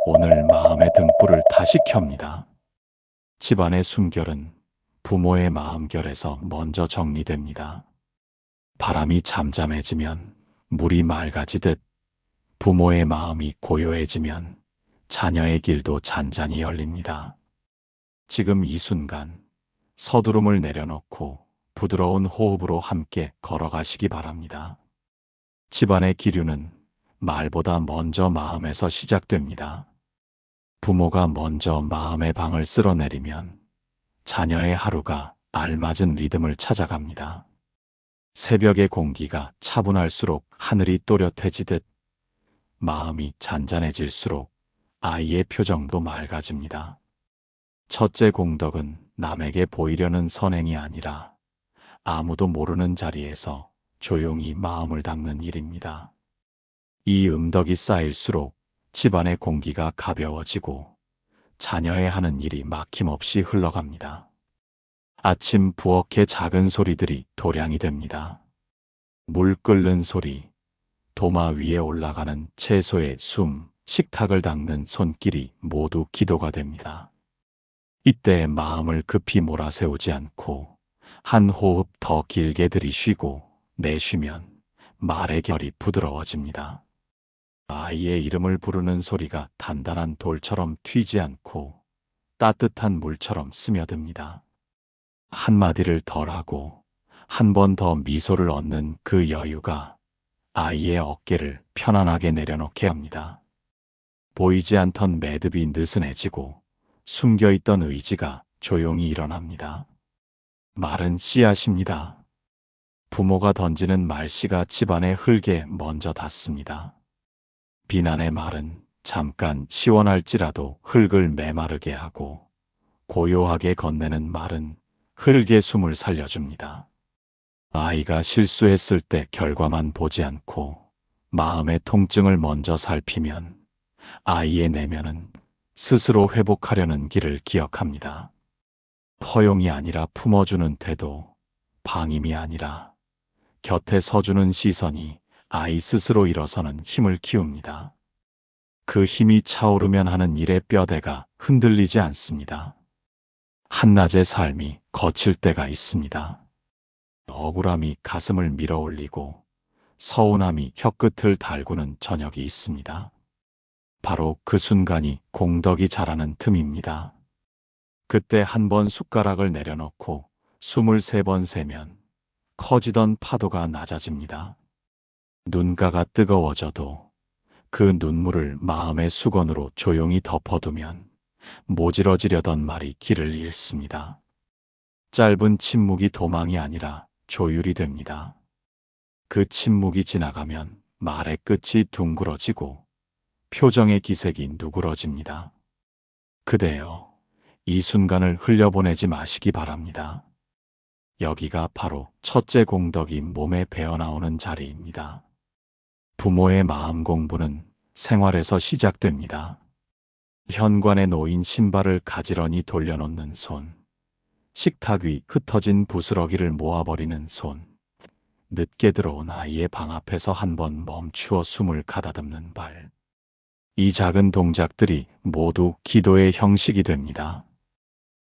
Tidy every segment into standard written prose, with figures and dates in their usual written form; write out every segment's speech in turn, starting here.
오늘 마음의 등불을 다시 켭니다. 집안의 숨결은 부모의 마음결에서 먼저 정리됩니다. 바람이 잠잠해지면 물이 맑아지듯 부모의 마음이 고요해지면 자녀의 길도 잔잔히 열립니다. 지금 이 순간 서두름을 내려놓고 부드러운 호흡으로 함께 걸어가시기 바랍니다. 집안의 기류는 말보다 먼저 마음에서 시작됩니다. 부모가 먼저 마음의 방을 쓸어내리면 자녀의 하루가 알맞은 리듬을 찾아갑니다. 새벽의 공기가 차분할수록 하늘이 또렷해지듯 마음이 잔잔해질수록 아이의 표정도 맑아집니다. 첫째 공덕은 남에게 보이려는 선행이 아니라 아무도 모르는 자리에서 조용히 마음을 닦는 일입니다. 이 음덕이 쌓일수록 집안의 공기가 가벼워지고 자녀의 하는 일이 막힘없이 흘러갑니다. 아침 부엌의 작은 소리들이 도량이 됩니다. 물 끓는 소리, 도마 위에 올라가는 채소의 숨, 식탁을 닦는 손길이 모두 기도가 됩니다. 이때 마음을 급히 몰아세우지 않고 한 호흡 더 길게 들이쉬고 내쉬면 말의 결이 부드러워집니다. 아이의 이름을 부르는 소리가 단단한 돌처럼 튀지 않고 따뜻한 물처럼 스며듭니다. 한마디를 덜하고 한 번 더 미소를 얻는 그 여유가 아이의 어깨를 편안하게 내려놓게 합니다. 보이지 않던 매듭이 느슨해지고 숨겨있던 의지가 조용히 일어납니다. 말은 씨앗입니다. 부모가 던지는 말씨가 집안의 흙에 먼저 닿습니다. 비난의 말은 잠깐 시원할지라도 흙을 메마르게 하고 고요하게 건네는 말은 흙의 숨을 살려줍니다. 아이가 실수했을 때 결과만 보지 않고 마음의 통증을 먼저 살피면 아이의 내면은 스스로 회복하려는 길을 기억합니다. 허용이 아니라 품어주는 태도, 방임이 아니라 곁에 서주는 시선이 아이 스스로 일어서는 힘을 키웁니다. 그 힘이 차오르면 하는 일의 뼈대가 흔들리지 않습니다. 한낮의 삶이 거칠 때가 있습니다. 억울함이 가슴을 밀어올리고 서운함이 혀끝을 달구는 저녁이 있습니다. 바로 그 순간이 공덕이 자라는 틈입니다. 그때 한 번 숟가락을 내려놓고 23번 세면 커지던 파도가 낮아집니다. 눈가가 뜨거워져도 그 눈물을 마음의 수건으로 조용히 덮어두면 모질어지려던 말이 길을 잃습니다. 짧은 침묵이 도망이 아니라 조율이 됩니다. 그 침묵이 지나가면 말의 끝이 둥그러지고 표정의 기색이 누그러집니다. 그대여, 이 순간을 흘려보내지 마시기 바랍니다. 여기가 바로 첫째 공덕이 몸에 배어나오는 자리입니다. 부모의 마음 공부는 생활에서 시작됩니다. 현관에 놓인 신발을 가지런히 돌려놓는 손, 식탁 위 흩어진 부스러기를 모아버리는 손, 늦게 들어온 아이의 방 앞에서 한번 멈추어 숨을 가다듬는 발. 이 작은 동작들이 모두 기도의 형식이 됩니다.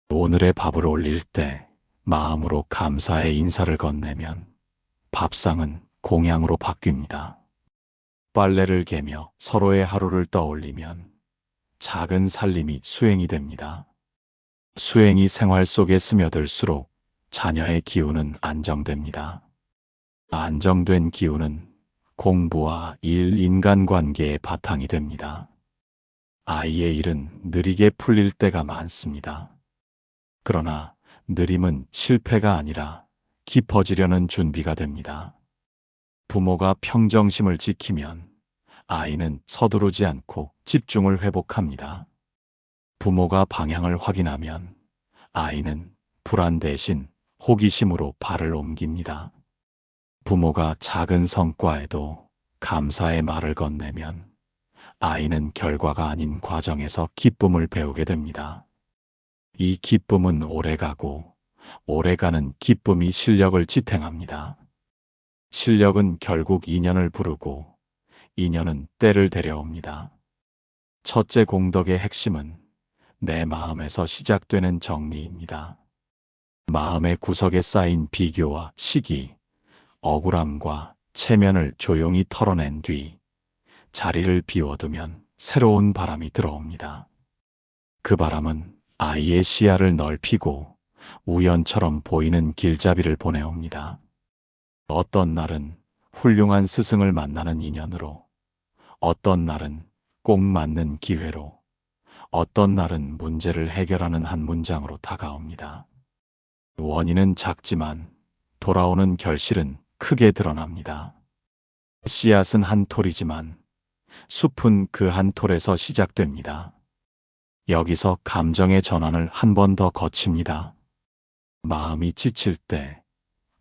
오늘의 밥을 올릴 때 마음으로 감사의 인사를 건네면 밥상은 공양으로 바뀝니다. 빨래를 개며 서로의 하루를 떠올리면 작은 살림이 수행이 됩니다. 수행이 생활 속에 스며들수록 자녀의 기운은 안정됩니다. 안정된 기운은 공부와 일, 인간관계의 바탕이 됩니다. 아이의 일은 느리게 풀릴 때가 많습니다. 그러나 느림은 실패가 아니라 깊어지려는 준비가 됩니다. 부모가 평정심을 지키면 아이는 서두르지 않고 집중을 회복합니다. 부모가 방향을 확인하면 아이는 불안 대신 호기심으로 발을 옮깁니다. 부모가 작은 성과에도 감사의 말을 건네면 아이는 결과가 아닌 과정에서 기쁨을 배우게 됩니다. 이 기쁨은 오래가고 오래가는 기쁨이 실력을 지탱합니다. 실력은 결국 인연을 부르고 인연은 때를 데려옵니다. 첫째 공덕의 핵심은 내 마음에서 시작되는 정리입니다. 마음의 구석에 쌓인 비교와 시기, 억울함과 체면을 조용히 털어낸 뒤 자리를 비워두면 새로운 바람이 들어옵니다. 그 바람은 아이의 시야를 넓히고 우연처럼 보이는 길잡이를 보내옵니다. 어떤 날은 훌륭한 스승을 만나는 인연으로, 어떤 날은 꼭 맞는 기회로, 어떤 날은 문제를 해결하는 한 문장으로 다가옵니다. 원인은 작지만 돌아오는 결실은 크게 드러납니다. 씨앗은 한 톨이지만 숲은 그 한 톨에서 시작됩니다. 여기서 감정의 전환을 한 번 더 거칩니다. 마음이 지칠 때,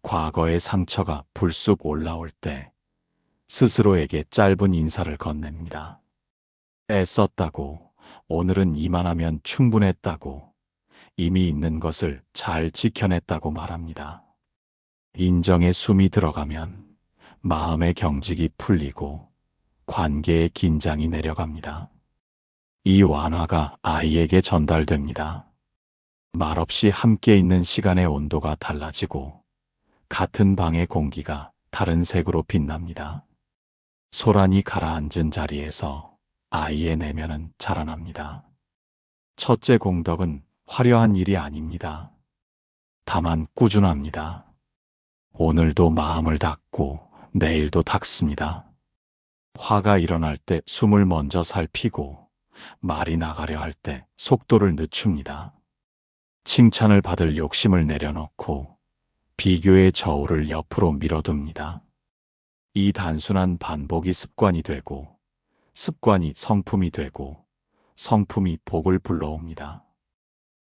과거의 상처가 불쑥 올라올 때, 스스로에게 짧은 인사를 건넵니다. 애썼다고, 오늘은 이만하면 충분했다고, 이미 있는 것을 잘 지켜냈다고 말합니다. 인정의 숨이 들어가면 마음의 경직이 풀리고 관계의 긴장이 내려갑니다. 이 완화가 아이에게 전달됩니다. 말없이 함께 있는 시간의 온도가 달라지고 같은 방의 공기가 다른 색으로 빛납니다. 소란이 가라앉은 자리에서 아이의 내면은 자라납니다. 첫째 공덕은 화려한 일이 아닙니다. 다만 꾸준합니다. 오늘도 마음을 닫고 내일도 닫습니다. 화가 일어날 때 숨을 먼저 살피고 말이 나가려 할 때 속도를 늦춥니다. 칭찬을 받을 욕심을 내려놓고 비교의 저울을 옆으로 밀어둡니다. 이 단순한 반복이 습관이 되고 습관이 성품이 되고 성품이 복을 불러옵니다.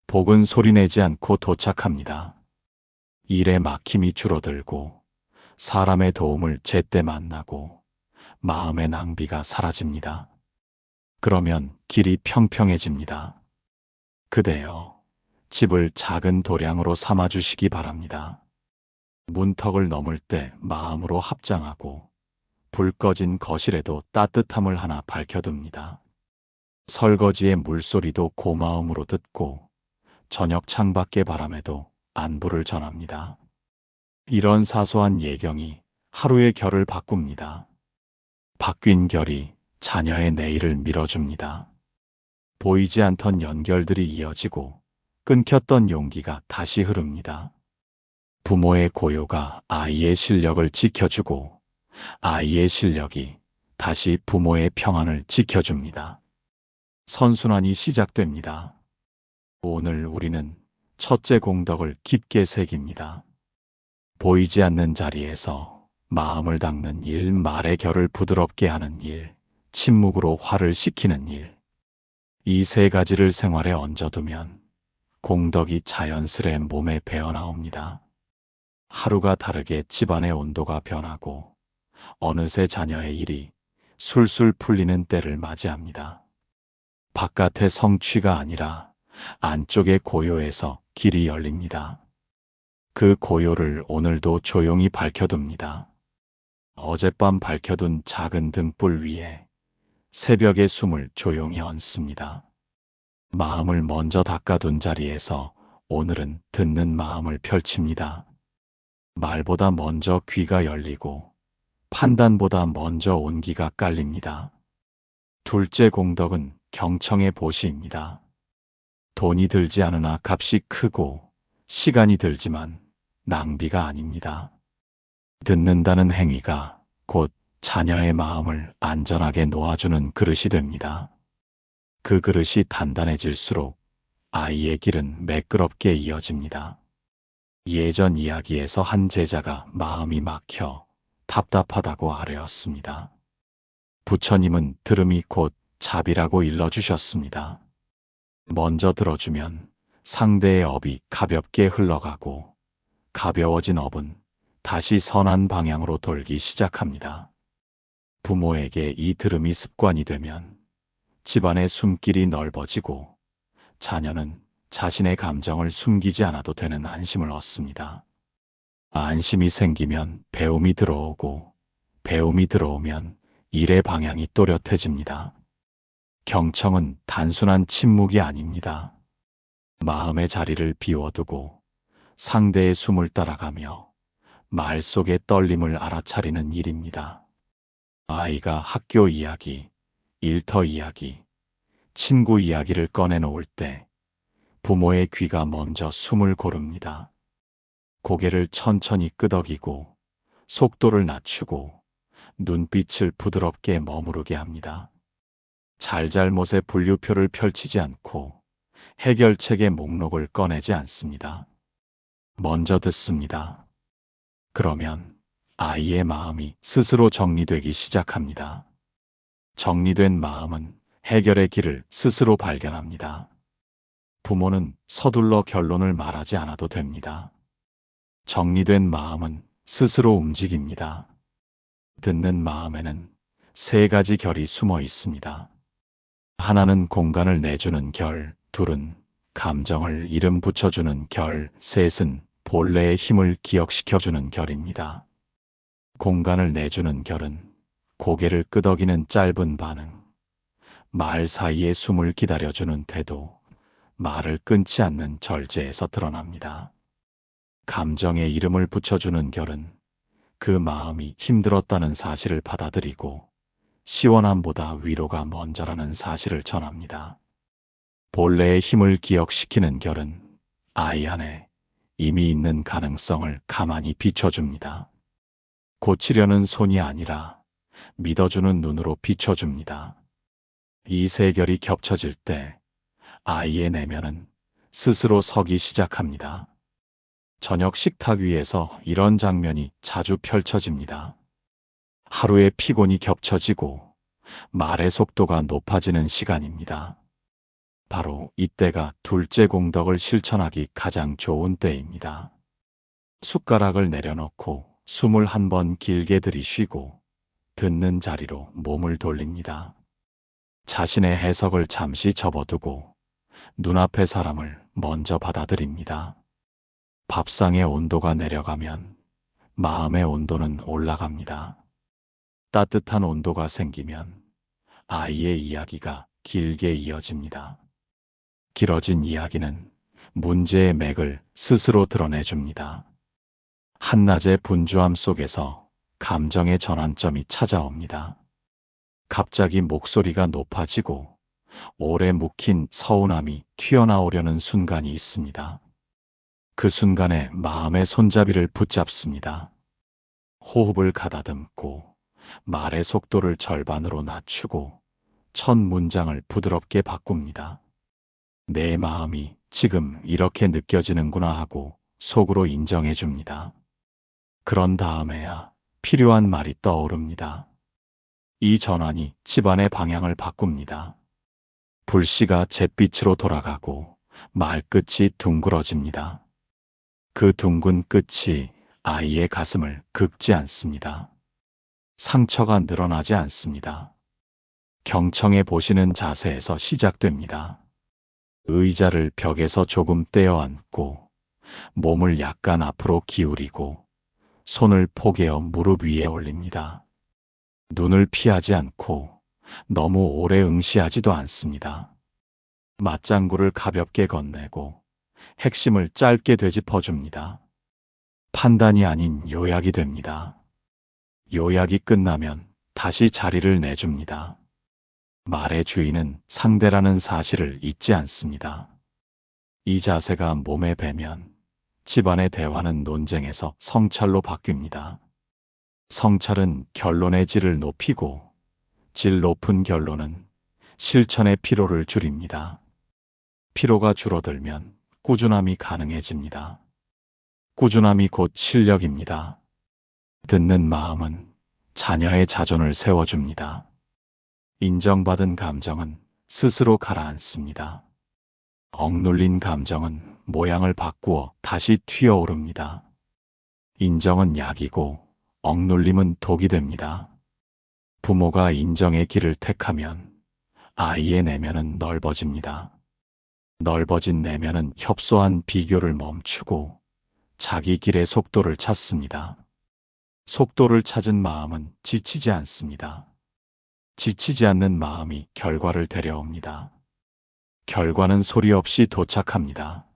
복은 소리내지 않고 도착합니다. 일의 막힘이 줄어들고 사람의 도움을 제때 만나고 마음의 낭비가 사라집니다. 그러면 길이 평평해집니다. 그대여, 집을 작은 도량으로 삼아주시기 바랍니다. 문턱을 넘을 때 마음으로 합장하고 불 꺼진 거실에도 따뜻함을 하나 밝혀둡니다. 설거지의 물소리도 고마움으로 듣고 저녁 창밖의 바람에도 안부를 전합니다. 이런 사소한 예경이 하루의 결을 바꿉니다. 바뀐 결이 자녀의 내일을 밀어줍니다. 보이지 않던 연결들이 이어지고 끊겼던 용기가 다시 흐릅니다. 부모의 고요가 아이의 실력을 지켜주고 아이의 실력이 다시 부모의 평안을 지켜줍니다. 선순환이 시작됩니다. 오늘 우리는 첫째 공덕을 깊게 새깁니다. 보이지 않는 자리에서 마음을 닦는 일, 말의 결을 부드럽게 하는 일, 침묵으로 화를 식히는 일. 이 세 가지를 생활에 얹어두면 공덕이 자연스레 몸에 배어나옵니다. 하루가 다르게 집안의 온도가 변하고 어느새 자녀의 일이 술술 풀리는 때를 맞이합니다. 바깥의 성취가 아니라 안쪽의 고요에서 길이 열립니다. 그 고요를 오늘도 조용히 밝혀둡니다. 어젯밤 밝혀둔 작은 등불 위에 새벽의 숨을 조용히 얹습니다. 마음을 먼저 닦아둔 자리에서 오늘은 듣는 마음을 펼칩니다. 말보다 먼저 귀가 열리고 판단보다 먼저 온기가 깔립니다. 둘째 공덕은 경청의 보시입니다. 돈이 들지 않으나 값이 크고 시간이 들지만 낭비가 아닙니다. 듣는다는 행위가 곧 자녀의 마음을 안전하게 놓아주는 그릇이 됩니다. 그 그릇이 단단해질수록 아이의 길은 매끄럽게 이어집니다. 예전 이야기에서 한 제자가 마음이 막혀 답답하다고 아뢰었습니다. 부처님은 들음이 곧 자비라고 일러주셨습니다. 먼저 들어주면 상대의 업이 가볍게 흘러가고 가벼워진 업은 다시 선한 방향으로 돌기 시작합니다. 부모에게 이 들음이 습관이 되면 집안의 숨길이 넓어지고 자녀는 자신의 감정을 숨기지 않아도 되는 안심을 얻습니다. 안심이 생기면 배움이 들어오고 배움이 들어오면 일의 방향이 또렷해집니다. 경청은 단순한 침묵이 아닙니다. 마음의 자리를 비워두고 상대의 숨을 따라가며 말 속의 떨림을 알아차리는 일입니다. 아이가 학교 이야기, 일터 이야기, 친구 이야기를 꺼내놓을 때 부모의 귀가 먼저 숨을 고릅니다. 고개를 천천히 끄덕이고 속도를 낮추고 눈빛을 부드럽게 머무르게 합니다. 잘잘못의 분류표를 펼치지 않고 해결책의 목록을 꺼내지 않습니다. 먼저 듣습니다. 그러면 아이의 마음이 스스로 정리되기 시작합니다. 정리된 마음은 해결의 길을 스스로 발견합니다. 부모는 서둘러 결론을 말하지 않아도 됩니다. 정리된 마음은 스스로 움직입니다. 듣는 마음에는 세 가지 결이 숨어 있습니다. 하나는 공간을 내주는 결, 둘은 감정을 이름 붙여주는 결, 셋은 본래의 힘을 기억시켜주는 결입니다. 공간을 내주는 결은 고개를 끄덕이는 짧은 반응, 말 사이에 숨을 기다려주는 태도, 말을 끊지 않는 절제에서 드러납니다. 감정에 이름을 붙여주는 결은 그 마음이 힘들었다는 사실을 받아들이고 시원함보다 위로가 먼저라는 사실을 전합니다. 본래의 힘을 기억시키는 결은 아이 안에 이미 있는 가능성을 가만히 비춰줍니다. 고치려는 손이 아니라 믿어주는 눈으로 비춰줍니다. 이 세 결이 겹쳐질 때 아이의 내면은 스스로 서기 시작합니다. 저녁 식탁 위에서 이런 장면이 자주 펼쳐집니다. 하루의 피곤이 겹쳐지고 말의 속도가 높아지는 시간입니다. 바로 이때가 둘째 공덕을 실천하기 가장 좋은 때입니다. 숟가락을 내려놓고 숨을 한 번 길게 들이쉬고 듣는 자리로 몸을 돌립니다. 자신의 해석을 잠시 접어두고 눈앞의 사람을 먼저 받아들입니다. 밥상의 온도가 내려가면 마음의 온도는 올라갑니다. 따뜻한 온도가 생기면 아이의 이야기가 길게 이어집니다. 길어진 이야기는 문제의 맥을 스스로 드러내줍니다. 한낮의 분주함 속에서 감정의 전환점이 찾아옵니다. 갑자기 목소리가 높아지고 오래 묵힌 서운함이 튀어나오려는 순간이 있습니다. 그 순간에 마음의 손잡이를 붙잡습니다. 호흡을 가다듬고 말의 속도를 절반으로 낮추고 첫 문장을 부드럽게 바꿉니다. 내 마음이 지금 이렇게 느껴지는구나 하고 속으로 인정해 줍니다. 그런 다음에야 필요한 말이 떠오릅니다. 이 전환이 집안의 방향을 바꿉니다. 불씨가 잿빛으로 돌아가고 말끝이 둥그러집니다. 그 둥근 끝이 아이의 가슴을 긁지 않습니다. 상처가 늘어나지 않습니다. 경청해 보시는 자세에서 시작됩니다. 의자를 벽에서 조금 떼어 앉고 몸을 약간 앞으로 기울이고 손을 포개어 무릎 위에 올립니다. 눈을 피하지 않고 너무 오래 응시하지도 않습니다. 맞장구를 가볍게 건네고 핵심을 짧게 되짚어줍니다. 판단이 아닌 요약이 됩니다. 요약이 끝나면 다시 자리를 내줍니다. 말의 주인은 상대라는 사실을 잊지 않습니다. 이 자세가 몸에 배면 집안의 대화는 논쟁에서 성찰로 바뀝니다. 성찰은 결론의 질을 높이고 질 높은 결론은 실천의 피로를 줄입니다. 피로가 줄어들면 꾸준함이 가능해집니다. 꾸준함이 곧 실력입니다. 듣는 마음은 자녀의 자존을 세워줍니다. 인정받은 감정은 스스로 가라앉습니다. 억눌린 감정은 모양을 바꾸어 다시 튀어오릅니다. 인정은 약이고 억눌림은 독이 됩니다. 부모가 인정의 길을 택하면 아이의 내면은 넓어집니다. 넓어진 내면은 협소한 비교를 멈추고 자기 길의 속도를 찾습니다. 속도를 찾은 마음은 지치지 않습니다. 지치지 않는 마음이 결과를 데려옵니다. 결과는 소리 없이 도착합니다.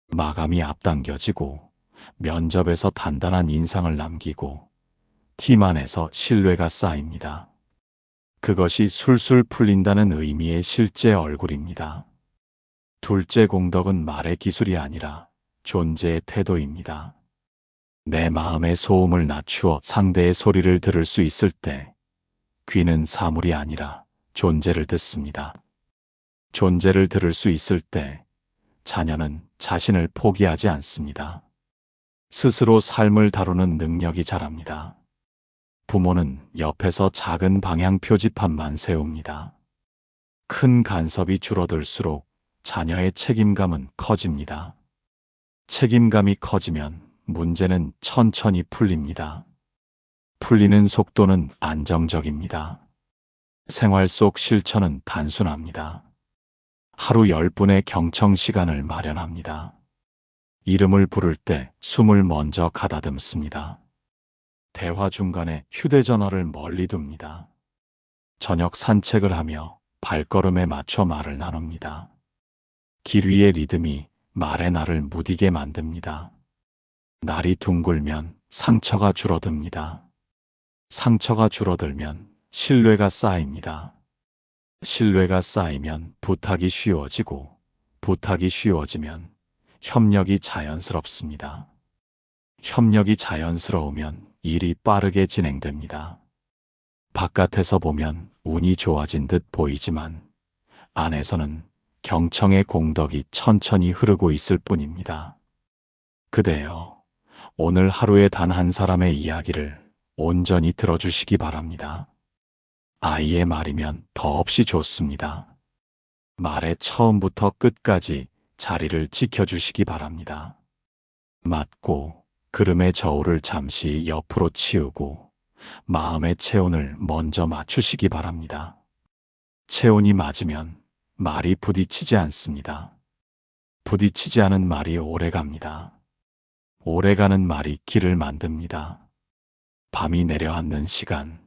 마감이 앞당겨지고 면접에서 단단한 인상을 남기고 팀 안에서 신뢰가 쌓입니다. 그것이 술술 풀린다는 의미의 실제 얼굴입니다. 둘째 공덕은 말의 기술이 아니라 존재의 태도입니다. 내 마음의 소음을 낮추어 상대의 소리를 들을 수 있을 때 귀는 사물이 아니라 존재를 듣습니다. 존재를 들을 수 있을 때 자녀는 자신을 포기하지 않습니다. 스스로 삶을 다루는 능력이 자랍니다. 부모는 옆에서 작은 방향 표지판만 세웁니다. 큰 간섭이 줄어들수록 자녀의 책임감은 커집니다. 책임감이 커지면 문제는 천천히 풀립니다. 풀리는 속도는 안정적입니다. 생활 속 실천은 단순합니다. 하루 10분의 경청 시간을 마련합니다. 이름을 부를 때 숨을 먼저 가다듬습니다. 대화 중간에 휴대전화를 멀리 둡니다. 저녁 산책을 하며 발걸음에 맞춰 말을 나눕니다. 길 위의 리듬이 말의 날을 무디게 만듭니다. 날이 둥글면 상처가 줄어듭니다. 상처가 줄어들면 신뢰가 쌓입니다. 신뢰가 쌓이면 부탁이 쉬워지고 부탁이 쉬워지면 협력이 자연스럽습니다. 협력이 자연스러우면 일이 빠르게 진행됩니다. 바깥에서 보면 운이 좋아진 듯 보이지만 안에서는 경청의 공덕이 천천히 흐르고 있을 뿐입니다. 그대여, 오늘 하루에 단 한 사람의 이야기를 온전히 들어주시기 바랍니다. 아이의 말이면 더없이 좋습니다. 말의 처음부터 끝까지 자리를 지켜주시기 바랍니다. 맞고 그름의 저울을 잠시 옆으로 치우고 마음의 체온을 먼저 맞추시기 바랍니다. 체온이 맞으면 말이 부딪히지 않습니다. 부딪히지 않은 말이 오래갑니다. 오래가는 말이 길을 만듭니다. 밤이 내려앉는 시간,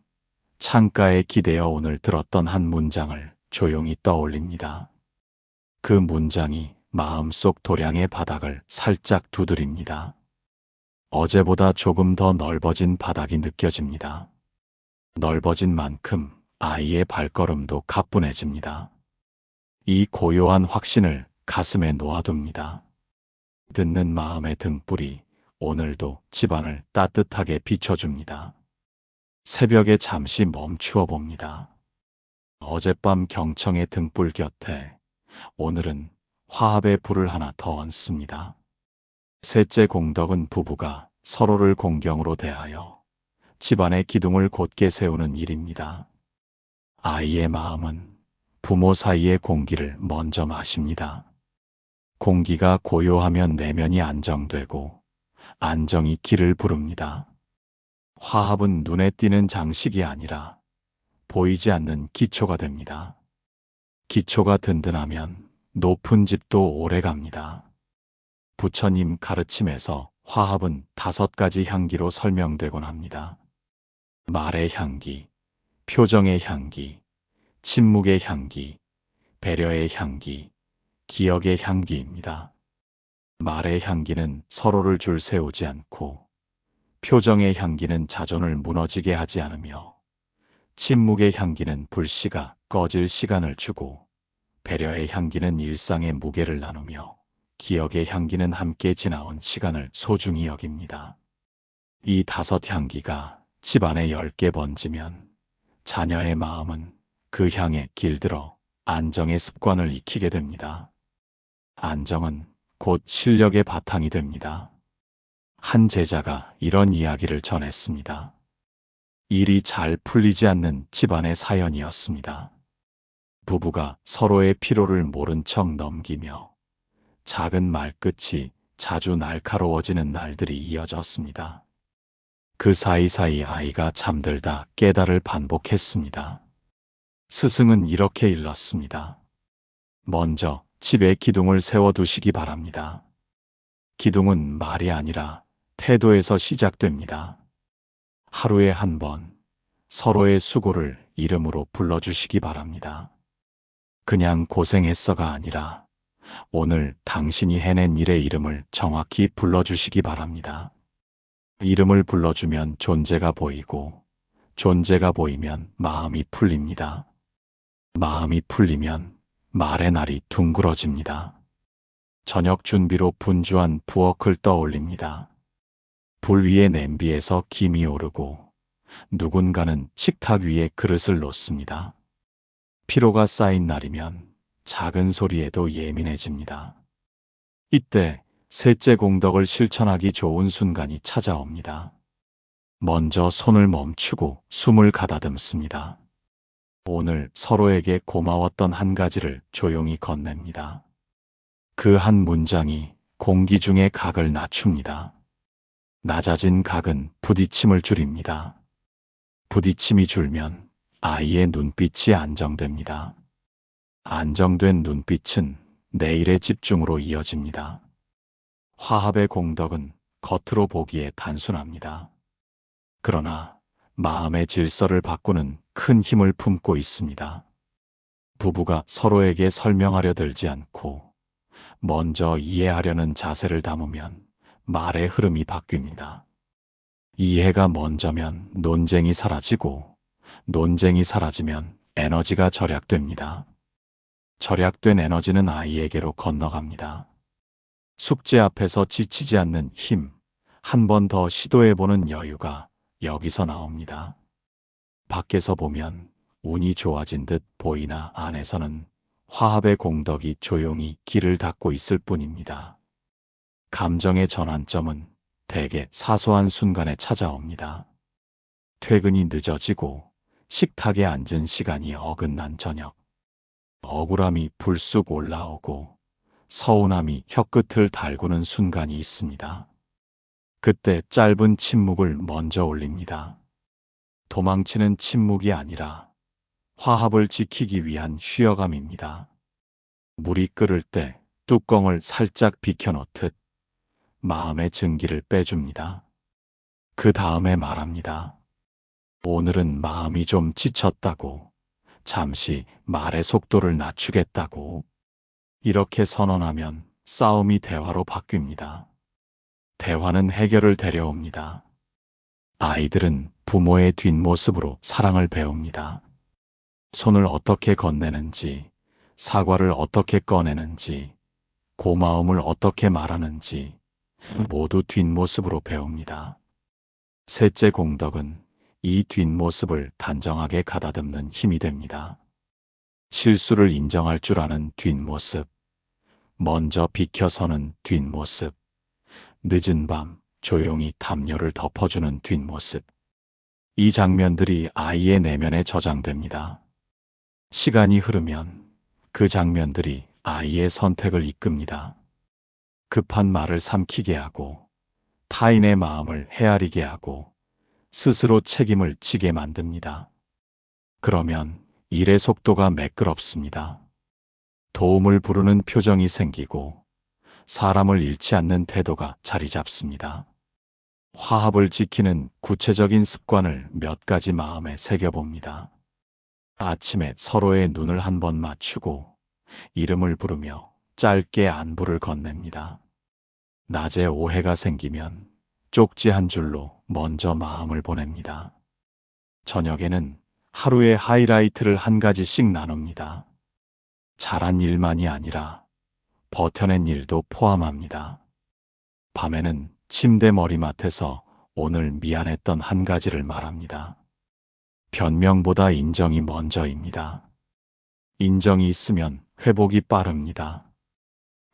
창가에 기대어 오늘 들었던 한 문장을 조용히 떠올립니다. 그 문장이 마음속 도량의 바닥을 살짝 두드립니다. 어제보다 조금 더 넓어진 바닥이 느껴집니다. 넓어진 만큼 아이의 발걸음도 가뿐해집니다. 이 고요한 확신을 가슴에 놓아둡니다. 듣는 마음의 등불이 오늘도 집안을 따뜻하게 비춰줍니다. 새벽에 잠시 멈추어 봅니다. 어젯밤 경청의 등불 곁에 오늘은 화합의 불을 하나 더 얹습니다. 셋째 공덕은 부부가 서로를 공경으로 대하여 집안의 기둥을 곧게 세우는 일입니다. 아이의 마음은 부모 사이의 공기를 먼저 마십니다. 공기가 고요하면 내면이 안정되고 안정이 길을 부릅니다. 화합은 눈에 띄는 장식이 아니라 보이지 않는 기초가 됩니다. 기초가 든든하면 높은 집도 오래 갑니다. 부처님 가르침에서 화합은 5가지 향기로 설명되곤 합니다. 말의 향기, 표정의 향기, 침묵의 향기, 배려의 향기, 기억의 향기입니다. 말의 향기는 서로를 줄 세우지 않고 표정의 향기는 자존을 무너지게 하지 않으며 침묵의 향기는 불씨가 꺼질 시간을 주고 배려의 향기는 일상의 무게를 나누며 기억의 향기는 함께 지나온 시간을 소중히 여깁니다. 이 5 향기가 집안에 10개 번지면 자녀의 마음은 그 향에 길들어 안정의 습관을 익히게 됩니다. 안정은 곧 실력의 바탕이 됩니다. 한 제자가 이런 이야기를 전했습니다. 일이 잘 풀리지 않는 집안의 사연이었습니다. 부부가 서로의 피로를 모른 척 넘기며 작은 말끝이 자주 날카로워지는 날들이 이어졌습니다. 그 사이사이 아이가 잠들다 깨달을 반복했습니다. 스승은 이렇게 일렀습니다. 먼저 집에 기둥을 세워두시기 바랍니다. 기둥은 말이 아니라 태도에서 시작됩니다. 하루에 한 번 서로의 수고를 이름으로 불러주시기 바랍니다. 그냥 고생했어가 아니라 오늘 당신이 해낸 일의 이름을 정확히 불러주시기 바랍니다. 이름을 불러주면 존재가 보이고, 존재가 보이면 마음이 풀립니다. 마음이 풀리면 말의 날이 둥그러집니다. 저녁 준비로 분주한 부엌을 떠올립니다. 불 위에 냄비에서 김이 오르고 누군가는 식탁 위에 그릇을 놓습니다. 피로가 쌓인 날이면 작은 소리에도 예민해집니다. 이때 셋째 공덕을 실천하기 좋은 순간이 찾아옵니다. 먼저 손을 멈추고 숨을 가다듬습니다. 오늘 서로에게 고마웠던 한 가지를 조용히 건넵니다. 그 한 문장이 공기 중의 각을 낮춥니다. 낮아진 각은 부딪힘을 줄입니다. 부딪힘이 줄면 아이의 눈빛이 안정됩니다. 안정된 눈빛은 내일의 집중으로 이어집니다. 화합의 공덕은 겉으로 보기에 단순합니다. 그러나 마음의 질서를 바꾸는 큰 힘을 품고 있습니다. 부부가 서로에게 설명하려 들지 않고 먼저 이해하려는 자세를 담으면 말의 흐름이 바뀝니다. 이해가 먼저면 논쟁이 사라지고, 논쟁이 사라지면 에너지가 절약됩니다. 절약된 에너지는 아이에게로 건너갑니다. 숙제 앞에서 지치지 않는 힘, 한 번 더 시도해보는 여유가 여기서 나옵니다. 밖에서 보면 운이 좋아진 듯 보이나 안에서는 화합의 공덕이 조용히 길을 닦고 있을 뿐입니다. 감정의 전환점은 대개 사소한 순간에 찾아옵니다. 퇴근이 늦어지고 식탁에 앉은 시간이 어긋난 저녁. 억울함이 불쑥 올라오고 서운함이 혀끝을 달구는 순간이 있습니다. 그때 짧은 침묵을 먼저 올립니다. 도망치는 침묵이 아니라 화합을 지키기 위한 쉬어감입니다. 물이 끓을 때 뚜껑을 살짝 비켜놓듯 마음의 증기를 빼줍니다. 그 다음에 말합니다. 오늘은 마음이 좀 지쳤다고, 잠시 말의 속도를 낮추겠다고. 이렇게 선언하면 싸움이 대화로 바뀝니다. 대화는 해결을 데려옵니다. 아이들은 부모의 뒷모습으로 사랑을 배웁니다. 손을 어떻게 건네는지, 사과를 어떻게 꺼내는지, 고마움을 어떻게 말하는지 모두 뒷모습으로 배웁니다. 셋째 공덕은 이 뒷모습을 단정하게 가다듬는 힘이 됩니다. 실수를 인정할 줄 아는 뒷모습, 먼저 비켜서는 뒷모습, 늦은 밤 조용히 담요를 덮어주는 뒷모습. 이 장면들이 아이의 내면에 저장됩니다. 시간이 흐르면 그 장면들이 아이의 선택을 이끕니다. 급한 말을 삼키게 하고, 타인의 마음을 헤아리게 하고, 스스로 책임을 지게 만듭니다. 그러면 일의 속도가 매끄럽습니다. 도움을 부르는 표정이 생기고, 사람을 잃지 않는 태도가 자리 잡습니다. 화합을 지키는 구체적인 습관을 몇 가지 마음에 새겨봅니다. 아침에 서로의 눈을 한번 맞추고 이름을 부르며 짧게 안부를 건넵니다. 낮에 오해가 생기면 쪽지 한 줄로 먼저 마음을 보냅니다. 저녁에는 하루의 하이라이트를 한 가지씩 나눕니다. 잘한 일만이 아니라 버텨낸 일도 포함합니다. 밤에는 침대 머리맡에서 오늘 미안했던 한 가지를 말합니다. 변명보다 인정이 먼저입니다. 인정이 있으면 회복이 빠릅니다.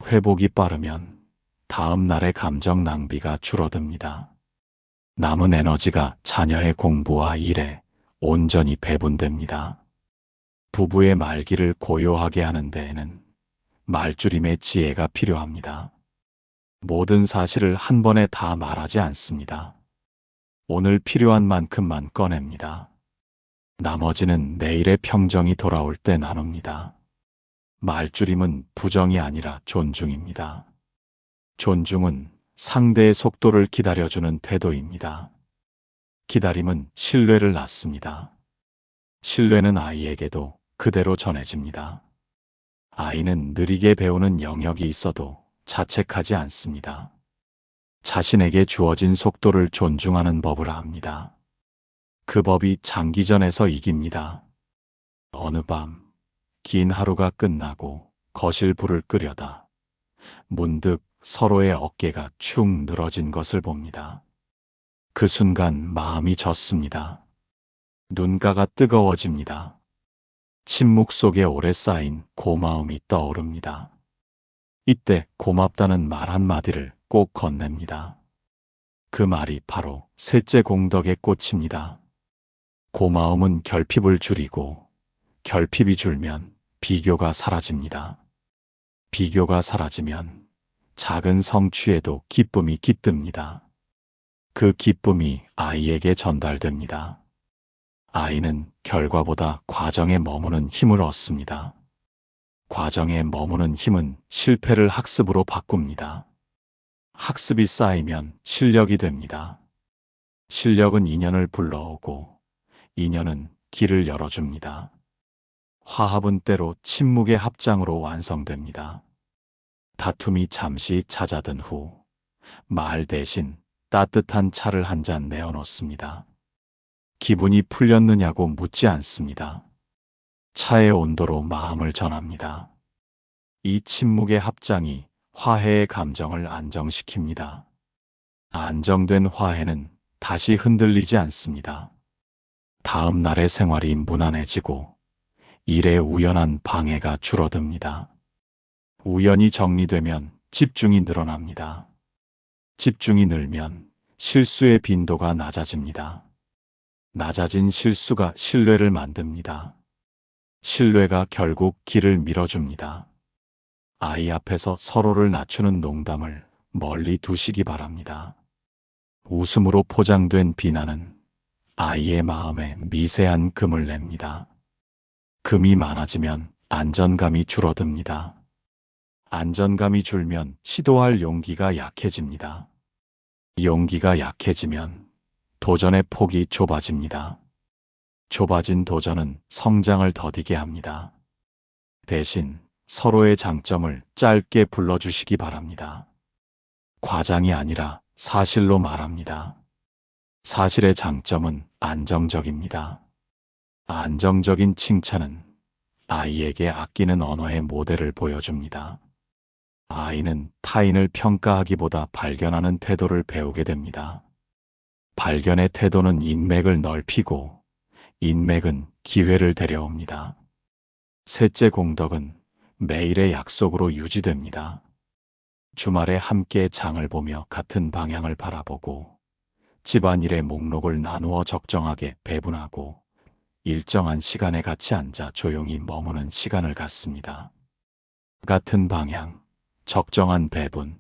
회복이 빠르면 다음 날의 감정 낭비가 줄어듭니다. 남은 에너지가 자녀의 공부와 일에 온전히 배분됩니다. 부부의 말기를 고요하게 하는 데에는 말줄임의 지혜가 필요합니다. 모든 사실을 한 번에 다 말하지 않습니다. 오늘 필요한 만큼만 꺼냅니다. 나머지는 내일의 평정이 돌아올 때 나눕니다. 말줄임은 부정이 아니라 존중입니다. 존중은 상대의 속도를 기다려주는 태도입니다. 기다림은 신뢰를 낳습니다. 신뢰는 아이에게도 그대로 전해집니다. 아이는 느리게 배우는 영역이 있어도 자책하지 않습니다. 자신에게 주어진 속도를 존중하는 법을 압니다. 그 법이 장기전에서 이깁니다. 어느 밤, 긴 하루가 끝나고 거실 불을 끄려다 문득 서로의 어깨가 축 늘어진 것을 봅니다. 그 순간 마음이 젖습니다. 눈가가 뜨거워집니다. 침묵 속에 오래 쌓인 고마움이 떠오릅니다. 이때 고맙다는 말 한마디를 꼭 건넵니다. 그 말이 바로 셋째 공덕의 꽃입니다. 고마움은 결핍을 줄이고 결핍이 줄면 비교가 사라집니다. 비교가 사라지면 작은 성취에도 기쁨이 깃듭니다. 그 기쁨이 아이에게 전달됩니다. 아이는 결과보다 과정에 머무는 힘을 얻습니다. 과정에 머무는 힘은 실패를 학습으로 바꿉니다. 학습이 쌓이면 실력이 됩니다. 실력은 인연을 불러오고 인연은 길을 열어줍니다. 화합은 때로 침묵의 합장으로 완성됩니다. 다툼이 잠시 잦아든 후 말 대신 따뜻한 차를 한 잔 내어놓습니다. 기분이 풀렸느냐고 묻지 않습니다. 차의 온도로 마음을 전합니다. 이 침묵의 합장이 화해의 감정을 안정시킵니다. 안정된 화해는 다시 흔들리지 않습니다. 다음 날의 생활이 무난해지고 일의 우연한 방해가 줄어듭니다. 우연이 정리되면 집중이 늘어납니다. 집중이 늘면 실수의 빈도가 낮아집니다. 낮아진 실수가 신뢰를 만듭니다. 신뢰가 결국 길을 밀어줍니다. 아이 앞에서 서로를 낮추는 농담을 멀리 두시기 바랍니다. 웃음으로 포장된 비난은 아이의 마음에 미세한 금을 냅니다. 금이 많아지면 안전감이 줄어듭니다. 안전감이 줄면 시도할 용기가 약해집니다. 용기가 약해지면 도전의 폭이 좁아집니다. 좁아진 도전은 성장을 더디게 합니다. 대신 서로의 장점을 짧게 불러주시기 바랍니다. 과장이 아니라 사실로 말합니다. 사실의 장점은 안정적입니다. 안정적인 칭찬은 아이에게 아끼는 언어의 모델을 보여줍니다. 아이는 타인을 평가하기보다 발견하는 태도를 배우게 됩니다. 발견의 태도는 인맥을 넓히고 인맥은 기회를 데려옵니다. 셋째 공덕은 매일의 약속으로 유지됩니다. 주말에 함께 장을 보며 같은 방향을 바라보고 집안일의 목록을 나누어 적정하게 배분하고 일정한 시간에 같이 앉아 조용히 머무는 시간을 갖습니다. 같은 방향, 적정한 배분,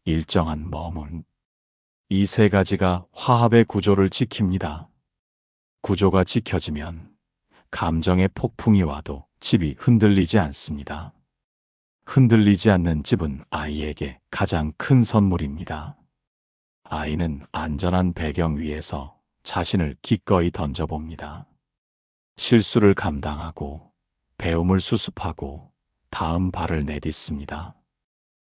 일정한 머문. 이 세 가지가 화합의 구조를 지킵니다. 구조가 지켜지면 감정의 폭풍이 와도 집이 흔들리지 않습니다. 흔들리지 않는 집은 아이에게 가장 큰 선물입니다. 아이는 안전한 배경 위에서 자신을 기꺼이 던져봅니다. 실수를 감당하고 배움을 수습하고 다음 발을 내딛습니다.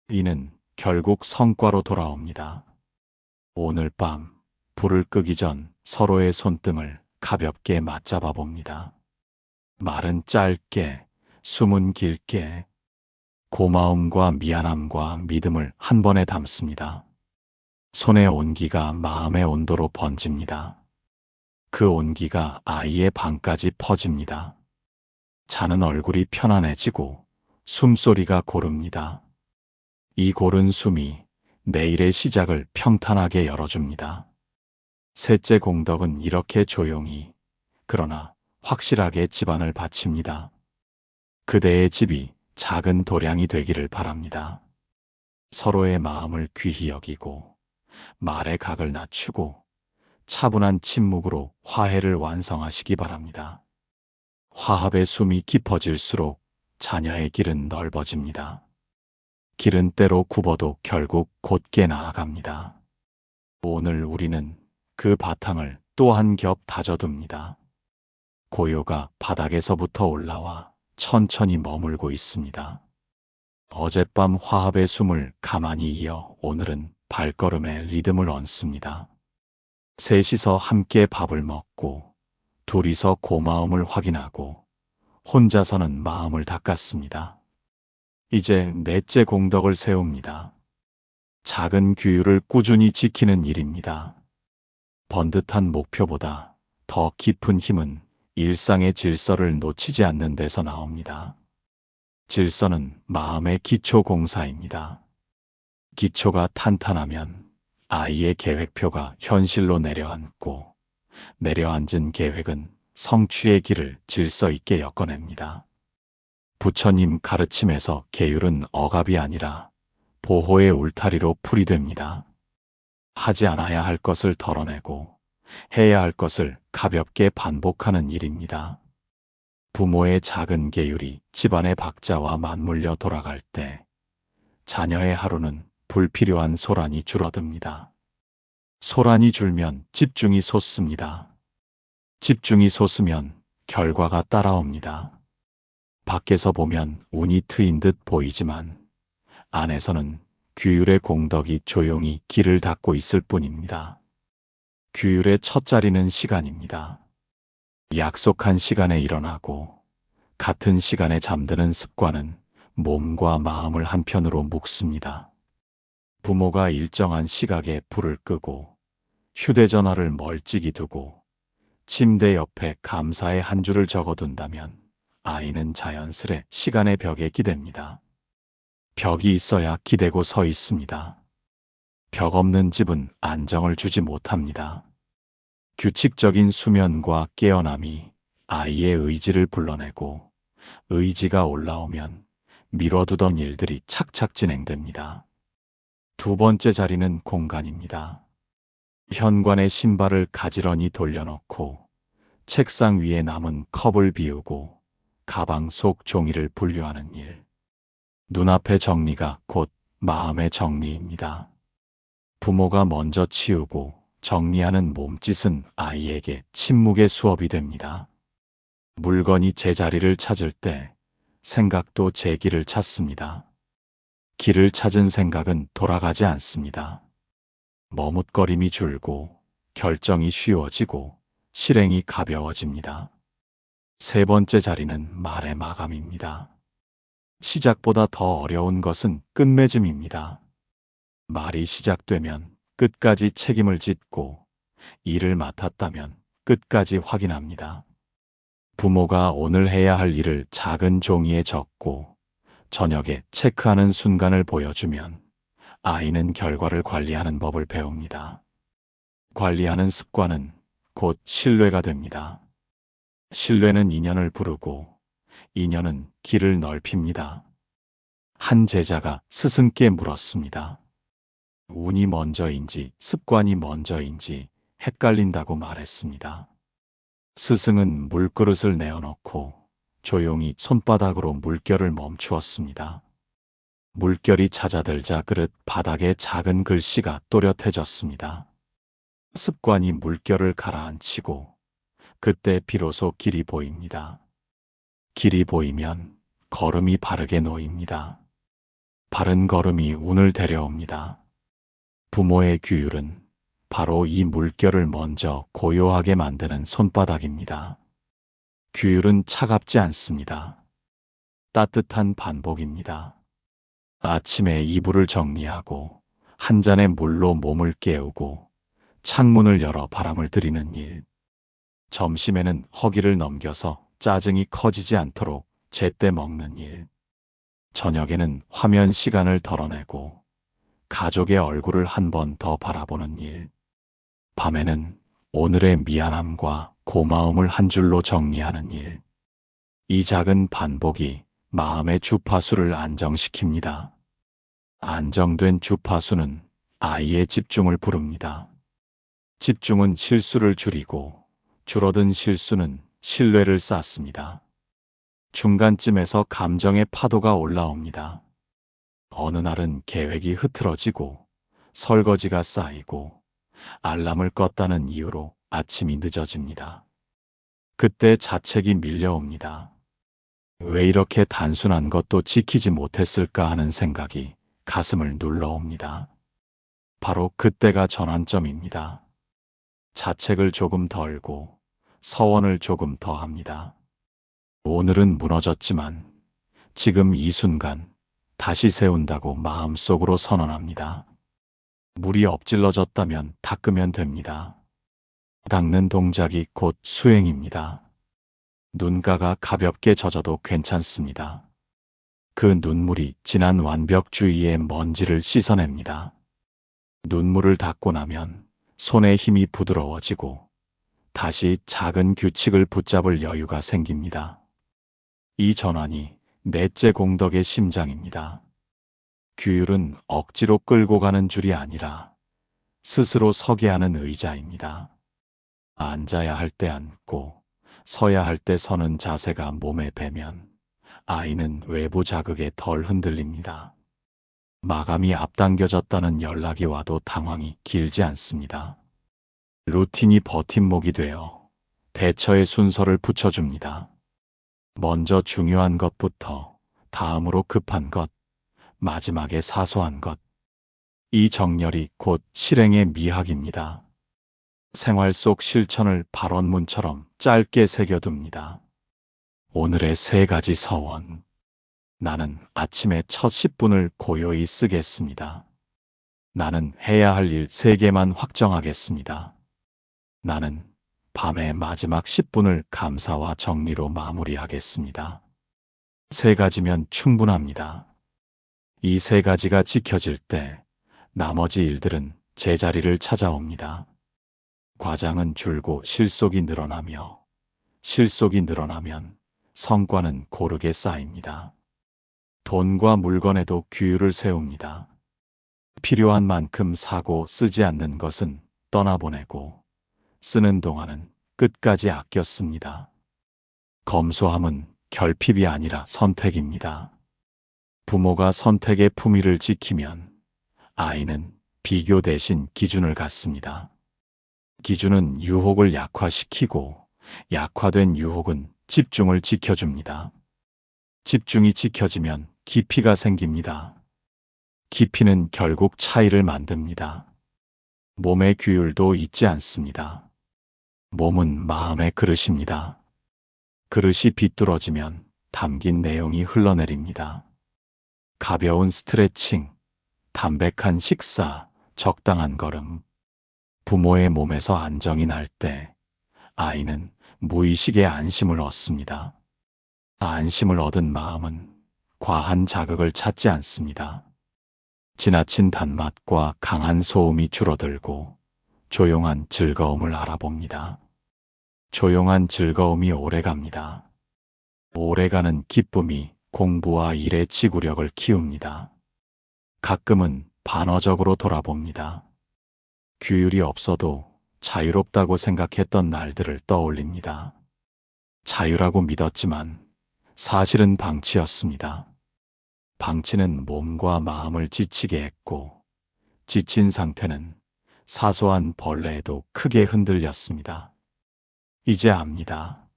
이는 결국 성과로 돌아옵니다. 오늘 밤 불을 끄기 전 서로의 손등을 가볍게 맞잡아 봅니다. 말은 짧게, 숨은 길게, 고마움과 미안함과 믿음을 한 번에 담습니다. 손의 온기가 마음의 온도로 번집니다. 그 온기가 아이의 방까지 퍼집니다. 자는 얼굴이 편안해지고 숨소리가 고릅니다. 이 고른 숨이 내일의 시작을 평탄하게 열어줍니다. 셋째 공덕은 이렇게 조용히, 그러나 확실하게 집안을 바칩니다. 그대의 집이 작은 도량이 되기를 바랍니다. 서로의 마음을 귀히 여기고 말의 각을 낮추고 차분한 침묵으로 화해를 완성하시기 바랍니다. 화합의 숨이 깊어질수록 자녀의 길은 넓어집니다. 길은 때로 굽어도 결국 곧게 나아갑니다. 오늘 우리는 그 바탕을 또 한 겹 다져둡니다. 고요가 바닥에서부터 올라와 천천히 머물고 있습니다. 어젯밤 화합의 숨을 가만히 이어 오늘은 발걸음에 리듬을 얹습니다. 셋이서 함께 밥을 먹고 둘이서 고마움을 확인하고 혼자서는 마음을 닦았습니다. 이제 넷째 공덕을 세웁니다. 작은 규율을 꾸준히 지키는 일입니다. 번듯한 목표보다 더 깊은 힘은 일상의 질서를 놓치지 않는 데서 나옵니다. 질서는 마음의 기초 공사입니다. 기초가 탄탄하면 아이의 계획표가 현실로 내려앉고 내려앉은 계획은 성취의 길을 질서 있게 엮어냅니다. 부처님 가르침에서 계율은 억압이 아니라 보호의 울타리로 풀이됩니다. 하지 않아야 할 것을 덜어내고 해야 할 것을 가볍게 반복하는 일입니다. 부모의 작은 계율이 집안의 박자와 맞물려 돌아갈 때 자녀의 하루는 불필요한 소란이 줄어듭니다. 소란이 줄면 집중이 솟습니다. 집중이 솟으면 결과가 따라옵니다. 밖에서 보면 운이 트인 듯 보이지만 안에서는 규율의 공덕이 조용히 길을 닦고 있을 뿐입니다. 규율의 첫 자리는 시간입니다. 약속한 시간에 일어나고 같은 시간에 잠드는 습관은 몸과 마음을 한편으로 묶습니다. 부모가 일정한 시각에 불을 끄고 휴대전화를 멀찍이 두고 침대 옆에 감사의 한 줄을 적어둔다면 아이는 자연스레 시간의 벽에 기댑니다. 벽이 있어야 기대고 서 있습니다. 벽 없는 집은 안정을 주지 못합니다. 규칙적인 수면과 깨어남이 아이의 의지를 불러내고 의지가 올라오면 미뤄두던 일들이 착착 진행됩니다. 두 번째 자리는 공간입니다. 현관에 신발을 가지런히 돌려놓고 책상 위에 남은 컵을 비우고 가방 속 종이를 분류하는 일. 눈앞의 정리가 곧 마음의 정리입니다. 부모가 먼저 치우고 정리하는 몸짓은 아이에게 침묵의 수업이 됩니다. 물건이 제자리를 찾을 때 생각도 제 길을 찾습니다. 길을 찾은 생각은 돌아가지 않습니다. 머뭇거림이 줄고 결정이 쉬워지고 실행이 가벼워집니다. 세 번째 자리는 말의 마감입니다. 시작보다 더 어려운 것은 끝맺음입니다. 말이 시작되면 끝까지 책임을 짓고 일을 맡았다면 끝까지 확인합니다. 부모가 오늘 해야 할 일을 작은 종이에 적고 저녁에 체크하는 순간을 보여주면 아이는 결과를 관리하는 법을 배웁니다. 관리하는 습관은 곧 신뢰가 됩니다. 신뢰는 인연을 부르고 인연은 길을 넓힙니다. 한 제자가 스승께 물었습니다. 운이 먼저인지 습관이 먼저인지 헷갈린다고 말했습니다. 스승은 물그릇을 내어놓고 조용히 손바닥으로 물결을 멈추었습니다. 물결이 잦아들자 그릇 바닥에 작은 글씨가 또렷해졌습니다. 습관이 물결을 가라앉히고 그때 비로소 길이 보입니다. 길이 보이면 걸음이 바르게 놓입니다. 바른 걸음이 운을 데려옵니다. 부모의 규율은 바로 이 물결을 먼저 고요하게 만드는 손바닥입니다. 규율은 차갑지 않습니다. 따뜻한 반복입니다. 아침에 이불을 정리하고 한 잔의 물로 몸을 깨우고 창문을 열어 바람을 들이는 일. 점심에는 허기를 넘겨서 짜증이 커지지 않도록 제때 먹는 일. 저녁에는 화면 시간을 덜어내고 가족의 얼굴을 한 번 더 바라보는 일. 밤에는 오늘의 미안함과 고마움을 한 줄로 정리하는 일. 이 작은 반복이 마음의 주파수를 안정시킵니다. 안정된 주파수는 아이의 집중을 부릅니다. 집중은 실수를 줄이고 줄어든 실수는 신뢰를 쌓습니다. 중간쯤에서 감정의 파도가 올라옵니다. 어느 날은 계획이 흐트러지고 설거지가 쌓이고 알람을 껐다는 이유로 아침이 늦어집니다. 그때 자책이 밀려옵니다. 왜 이렇게 단순한 것도 지키지 못했을까 하는 생각이 가슴을 눌러옵니다. 바로 그때가 전환점입니다. 자책을 조금 덜고 서원을 조금 더 합니다. 오늘은 무너졌지만 지금 이 순간 다시 세운다고 마음속으로 선언합니다. 물이 엎질러졌다면 닦으면 됩니다. 닦는 동작이 곧 수행입니다. 눈가가 가볍게 젖어도 괜찮습니다. 그 눈물이 진한 완벽주의의 먼지를 씻어냅니다. 눈물을 닦고 나면 손의 힘이 부드러워지고 다시 작은 규칙을 붙잡을 여유가 생깁니다. 이 전환이 넷째 공덕의 심장입니다. 규율은 억지로 끌고 가는 줄이 아니라 스스로 서게 하는 의자입니다. 앉아야 할 때 앉고 서야 할 때 서는 자세가 몸에 배면 아이는 외부 자극에 덜 흔들립니다. 마감이 앞당겨졌다는 연락이 와도 당황이 길지 않습니다. 루틴이 버팀목이 되어 대처의 순서를 붙여줍니다. 먼저 중요한 것부터, 다음으로 급한 것, 마지막에 사소한 것. 이 정렬이 곧 실행의 미학입니다. 생활 속 실천을 발언문처럼 짧게 새겨둡니다. 오늘의 3가지 서원. 나는 아침에 첫 10분을 고요히 쓰겠습니다. 나는 해야 할 일 3개만 확정하겠습니다. 나는 밤의 마지막 10분을 감사와 정리로 마무리하겠습니다. 3가지면 충분합니다. 이 3가지가 지켜질 때 나머지 일들은 제자리를 찾아옵니다. 과장은 줄고 실속이 늘어나며 실속이 늘어나면 성과는 고르게 쌓입니다. 돈과 물건에도 규율을 세웁니다. 필요한 만큼 사고 쓰지 않는 것은 떠나보내고 쓰는 동안은 끝까지 아껴 씁니다. 검소함은 결핍이 아니라 선택입니다. 부모가 선택의 품위를 지키면 아이는 비교 대신 기준을 갖습니다. 기준은 유혹을 약화시키고 약화된 유혹은 집중을 지켜줍니다. 집중이 지켜지면 깊이가 생깁니다. 깊이는 결국 차이를 만듭니다. 몸의 규율도 잊지 않습니다. 몸은 마음의 그릇입니다. 그릇이 비뚤어지면 담긴 내용이 흘러내립니다. 가벼운 스트레칭, 담백한 식사, 적당한 걸음. 부모의 몸에서 안정이 날 때 아이는 무의식의 안심을 얻습니다. 안심을 얻은 마음은 과한 자극을 찾지 않습니다. 지나친 단맛과 강한 소음이 줄어들고 조용한 즐거움을 알아봅니다. 조용한 즐거움이 오래갑니다. 오래가는 기쁨이 공부와 일의 지구력을 키웁니다. 가끔은 반어적으로 돌아봅니다. 규율이 없어도 자유롭다고 생각했던 날들을 떠올립니다. 자유라고 믿었지만 사실은 방치였습니다. 방치는 몸과 마음을 지치게 했고 지친 상태는 사소한 벌레에도 크게 흔들렸습니다. 이제 압니다.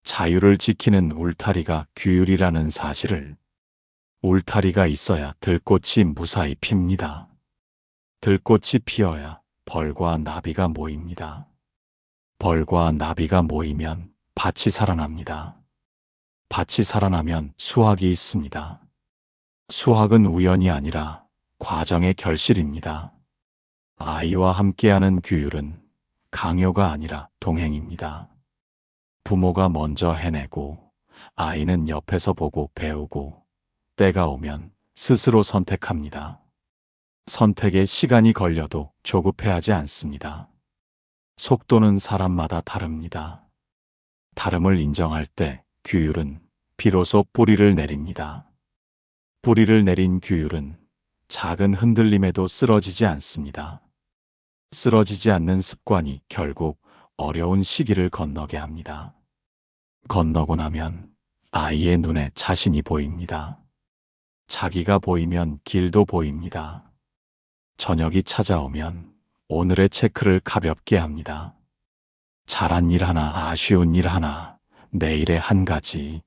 자유를 지키는 울타리가 규율이라는 사실을. 울타리가 있어야 들꽃이 무사히 핍니다. 들꽃이 피어야 벌과 나비가 모입니다. 벌과 나비가 모이면 밭이 살아납니다. 밭이 살아나면 수확이 있습니다. 수확은 우연이 아니라 과정의 결실입니다. 아이와 함께하는 규율은 강요가 아니라 동행입니다. 부모가 먼저 해내고 아이는 옆에서 보고 배우고 때가 오면 스스로 선택합니다. 선택에 시간이 걸려도 조급해하지 않습니다. 속도는 사람마다 다릅니다. 다름을 인정할 때 규율은 비로소 뿌리를 내립니다. 뿌리를 내린 규율은 작은 흔들림에도 쓰러지지 않습니다. 쓰러지지 않는 습관이 결국 어려운 시기를 건너게 합니다. 건너고 나면 아이의 눈에 자신이 보입니다. 자기가 보이면 길도 보입니다. 저녁이 찾아오면 오늘의 체크를 가볍게 합니다. 잘한 일 하나, 아쉬운 일 하나, 내일의 한 가지.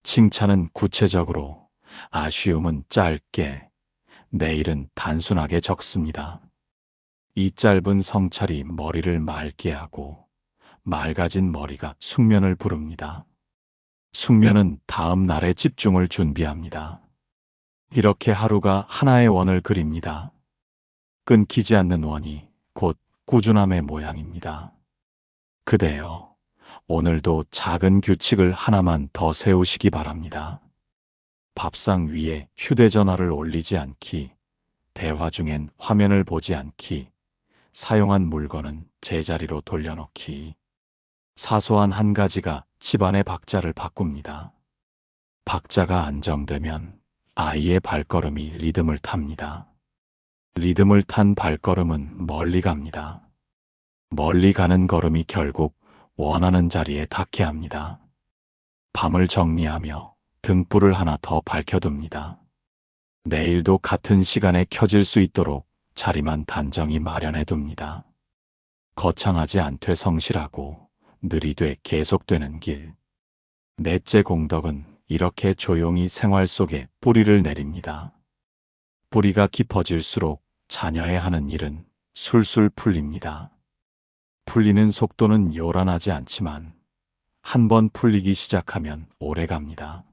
칭찬은 구체적으로, 아쉬움은 짧게, 내일은 단순하게 적습니다. 이 짧은 성찰이 머리를 맑게 하고 맑아진 머리가 숙면을 부릅니다. 숙면은 다음 날의 집중을 준비합니다. 이렇게 하루가 하나의 원을 그립니다. 끊기지 않는 원이 곧 꾸준함의 모양입니다. 그대여, 오늘도 작은 규칙을 하나만 더 세우시기 바랍니다. 밥상 위에 휴대전화를 올리지 않기, 대화 중엔 화면을 보지 않기, 사용한 물건은 제자리로 돌려놓기. 사소한 한 가지가 집안의 박자를 바꿉니다. 박자가 안정되면 아이의 발걸음이 리듬을 탑니다. 리듬을 탄 발걸음은 멀리 갑니다. 멀리 가는 걸음이 결국 원하는 자리에 닿게 합니다. 밤을 정리하며 등불을 하나 더 밝혀둡니다. 내일도 같은 시간에 켜질 수 있도록 자리만 단정히 마련해둡니다. 거창하지 않되 성실하고 느리되 계속되는 길. 넷째 공덕은 이렇게 조용히 생활 속에 뿌리를 내립니다. 뿌리가 깊어질수록 자녀의 하는 일은 술술 풀립니다. 풀리는 속도는 요란하지 않지만 한번 풀리기 시작하면 오래갑니다.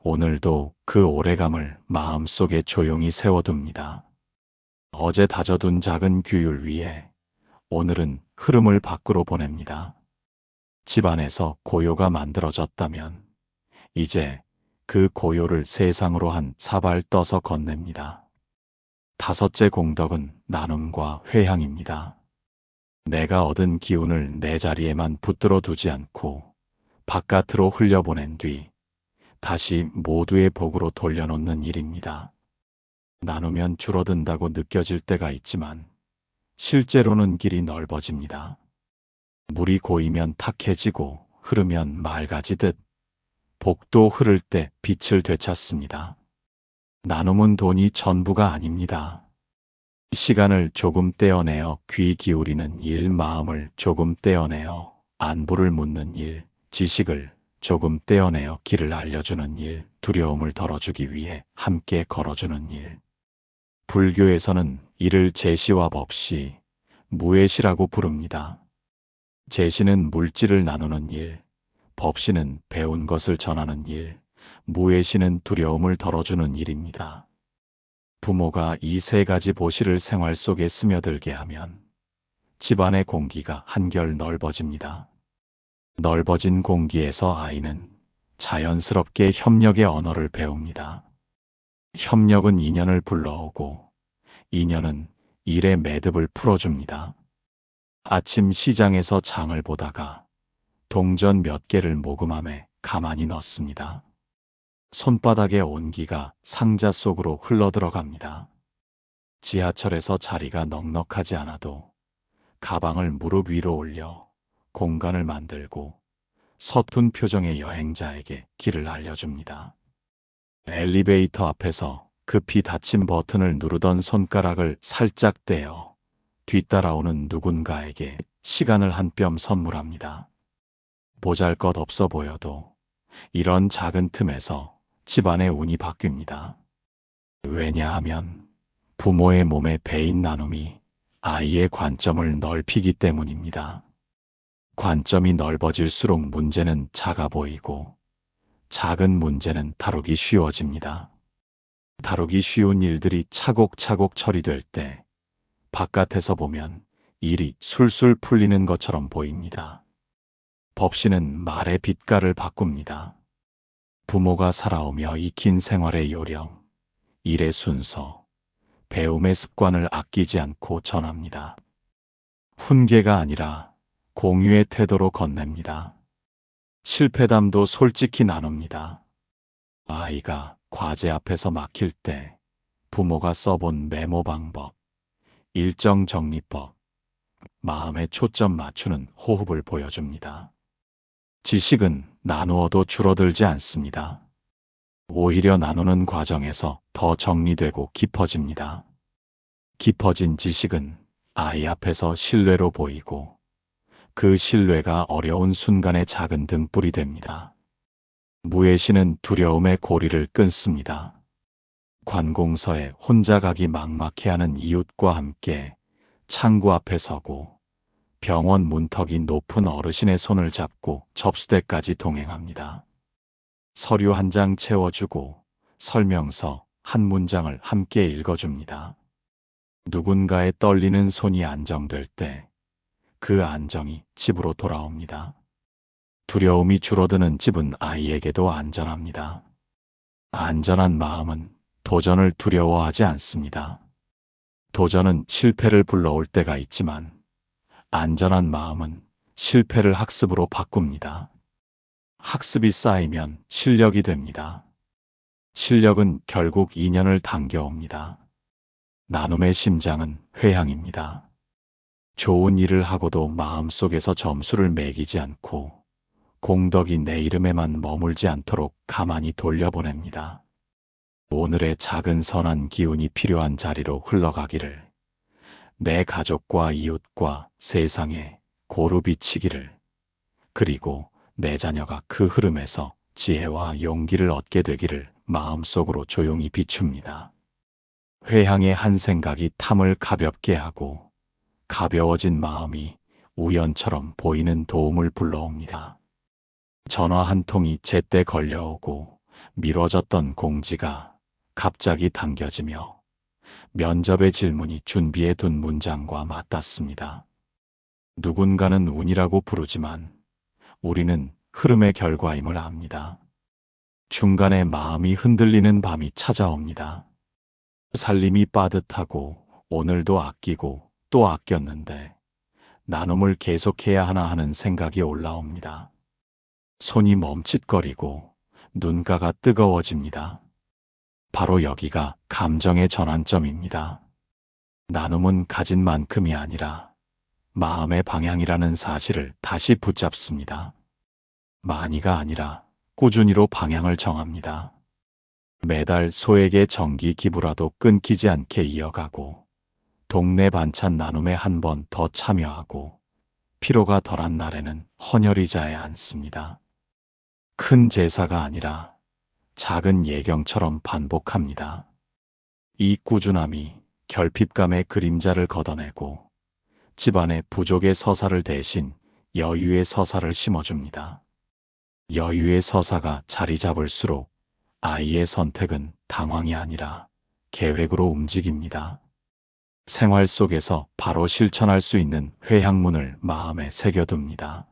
오늘도 그 오래감을 마음속에 조용히 세워둡니다. 어제 다져둔 작은 규율 위에 오늘은 흐름을 밖으로 보냅니다. 집안에서 고요가 만들어졌다면 이제 그 고요를 세상으로 한 사발 떠서 건넵니다. 다섯째 공덕은 나눔과 회향입니다. 내가 얻은 기운을 내 자리에만 붙들어 두지 않고 바깥으로 흘려보낸 뒤 다시 모두의 복으로 돌려놓는 일입니다. 나누면 줄어든다고 느껴질 때가 있지만 실제로는 길이 넓어집니다. 물이 고이면 탁해지고 흐르면 맑아지듯 복도 흐를 때 빛을 되찾습니다. 나눔은 돈이 전부가 아닙니다. 시간을 조금 떼어내어 귀 기울이는 일, 마음을 조금 떼어내어 안부를 묻는 일, 지식을 조금 떼어내어 길을 알려주는 일, 두려움을 덜어주기 위해 함께 걸어주는 일. 불교에서는 이를 제시와 법시, 무예시라고 부릅니다. 제시는 물질을 나누는 일, 법시는 배운 것을 전하는 일, 무예시는 두려움을 덜어주는 일입니다. 부모가 이 세 가지 보시를 생활 속에 스며들게 하면 집안의 공기가 한결 넓어집니다. 넓어진 공기에서 아이는 자연스럽게 협력의 언어를 배웁니다. 협력은 인연을 불러오고 인연은 일의 매듭을 풀어줍니다. 아침 시장에서 장을 보다가 동전 몇 개를 모금함에 가만히 넣습니다. 손바닥의 온기가 상자 속으로 흘러들어갑니다. 지하철에서 자리가 넉넉하지 않아도 가방을 무릎 위로 올려 공간을 만들고 서툰 표정의 여행자에게 길을 알려줍니다. 엘리베이터 앞에서 급히 닫힌 버튼을 누르던 손가락을 살짝 떼어 뒤따라오는 누군가에게 시간을 한 뼘 선물합니다. 보잘것없어 보여도 이런 작은 틈에서 집안의 운이 바뀝니다. 왜냐하면 부모의 몸에 배인 나눔이 아이의 관점을 넓히기 때문입니다. 관점이 넓어질수록 문제는 작아 보이고 작은 문제는 다루기 쉬워집니다. 다루기 쉬운 일들이 차곡차곡 처리될 때 바깥에서 보면 일이 술술 풀리는 것처럼 보입니다. 법시는 말의 빛깔을 바꿉니다. 부모가 살아오며 익힌 생활의 요령, 일의 순서, 배움의 습관을 아끼지 않고 전합니다. 훈계가 아니라 공유의 태도로 건넵니다. 실패담도 솔직히 나눕니다. 아이가 과제 앞에서 막힐 때 부모가 써본 메모 방법, 일정 정리법, 마음에 초점 맞추는 호흡을 보여줍니다. 지식은 나누어도 줄어들지 않습니다. 오히려 나누는 과정에서 더 정리되고 깊어집니다. 깊어진 지식은 아이 앞에서 신뢰로 보이고 그 신뢰가 어려운 순간의 작은 등불이 됩니다. 무예시는 두려움의 고리를 끊습니다. 관공서에 혼자 가기 막막해하는 이웃과 함께 창구 앞에 서고 병원 문턱이 높은 어르신의 손을 잡고 접수대까지 동행합니다. 서류 한 장 채워주고 설명서 한 문장을 함께 읽어줍니다. 누군가의 떨리는 손이 안정될 때 그 안정이 집으로 돌아옵니다. 두려움이 줄어드는 집은 아이에게도 안전합니다. 안전한 마음은 도전을 두려워하지 않습니다. 도전은 실패를 불러올 때가 있지만 안전한 마음은 실패를 학습으로 바꿉니다. 학습이 쌓이면 실력이 됩니다. 실력은 결국 인연을 당겨옵니다. 나눔의 심장은 회향입니다. 좋은 일을 하고도 마음속에서 점수를 매기지 않고 공덕이 내 이름에만 머물지 않도록 가만히 돌려보냅니다. 오늘의 작은 선한 기운이 필요한 자리로 흘러가기를, 내 가족과 이웃과 세상에 고루 비치기를, 그리고 내 자녀가 그 흐름에서 지혜와 용기를 얻게 되기를 마음속으로 조용히 비춥니다. 회향의 한 생각이 탐을 가볍게 하고 가벼워진 마음이 우연처럼 보이는 도움을 불러옵니다. 전화 한 통이 제때 걸려오고 미뤄졌던 공지가 갑자기 당겨지며 면접의 질문이 준비해 둔 문장과 맞닿습니다. 누군가는 운이라고 부르지만 우리는 흐름의 결과임을 압니다. 중간에 마음이 흔들리는 밤이 찾아옵니다. 살림이 빠듯하고 오늘도 아끼고 또 아꼈는데 나눔을 계속해야 하나 하는 생각이 올라옵니다. 손이 멈칫거리고 눈가가 뜨거워집니다. 바로 여기가 감정의 전환점입니다. 나눔은 가진 만큼이 아니라 마음의 방향이라는 사실을 다시 붙잡습니다. 많이가 아니라 꾸준히로 방향을 정합니다. 매달 소액의 정기 기부라도 끊기지 않게 이어가고 동네 반찬 나눔에 한 번 더 참여하고 피로가 덜한 날에는 헌혈의자에 앉습니다. 큰 제사가 아니라 작은 예경처럼 반복합니다. 이 꾸준함이 결핍감의 그림자를 걷어내고 집안의 부족의 서사를 대신 여유의 서사를 심어줍니다. 여유의 서사가 자리 잡을수록 아이의 선택은 당황이 아니라 계획으로 움직입니다. 생활 속에서 바로 실천할 수 있는 회향문을 마음에 새겨둡니다.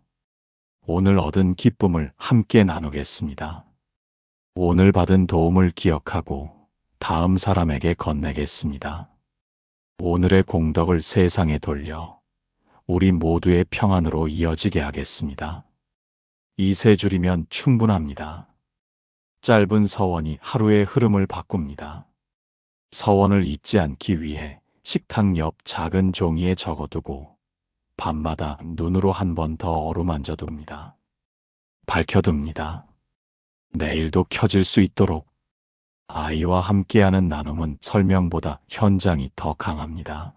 오늘 얻은 기쁨을 함께 나누겠습니다. 오늘 받은 도움을 기억하고 다음 사람에게 건네겠습니다. 오늘의 공덕을 세상에 돌려 우리 모두의 평안으로 이어지게 하겠습니다. 이 세 줄이면 충분합니다. 짧은 서원이 하루의 흐름을 바꿉니다. 서원을 잊지 않기 위해 식탁 옆 작은 종이에 적어두고 밤마다 눈으로 한 번 더 어루만져둡니다. 밝혀둡니다. 내일도 켜질 수 있도록. 아이와 함께하는 나눔은 설명보다 현장이 더 강합니다.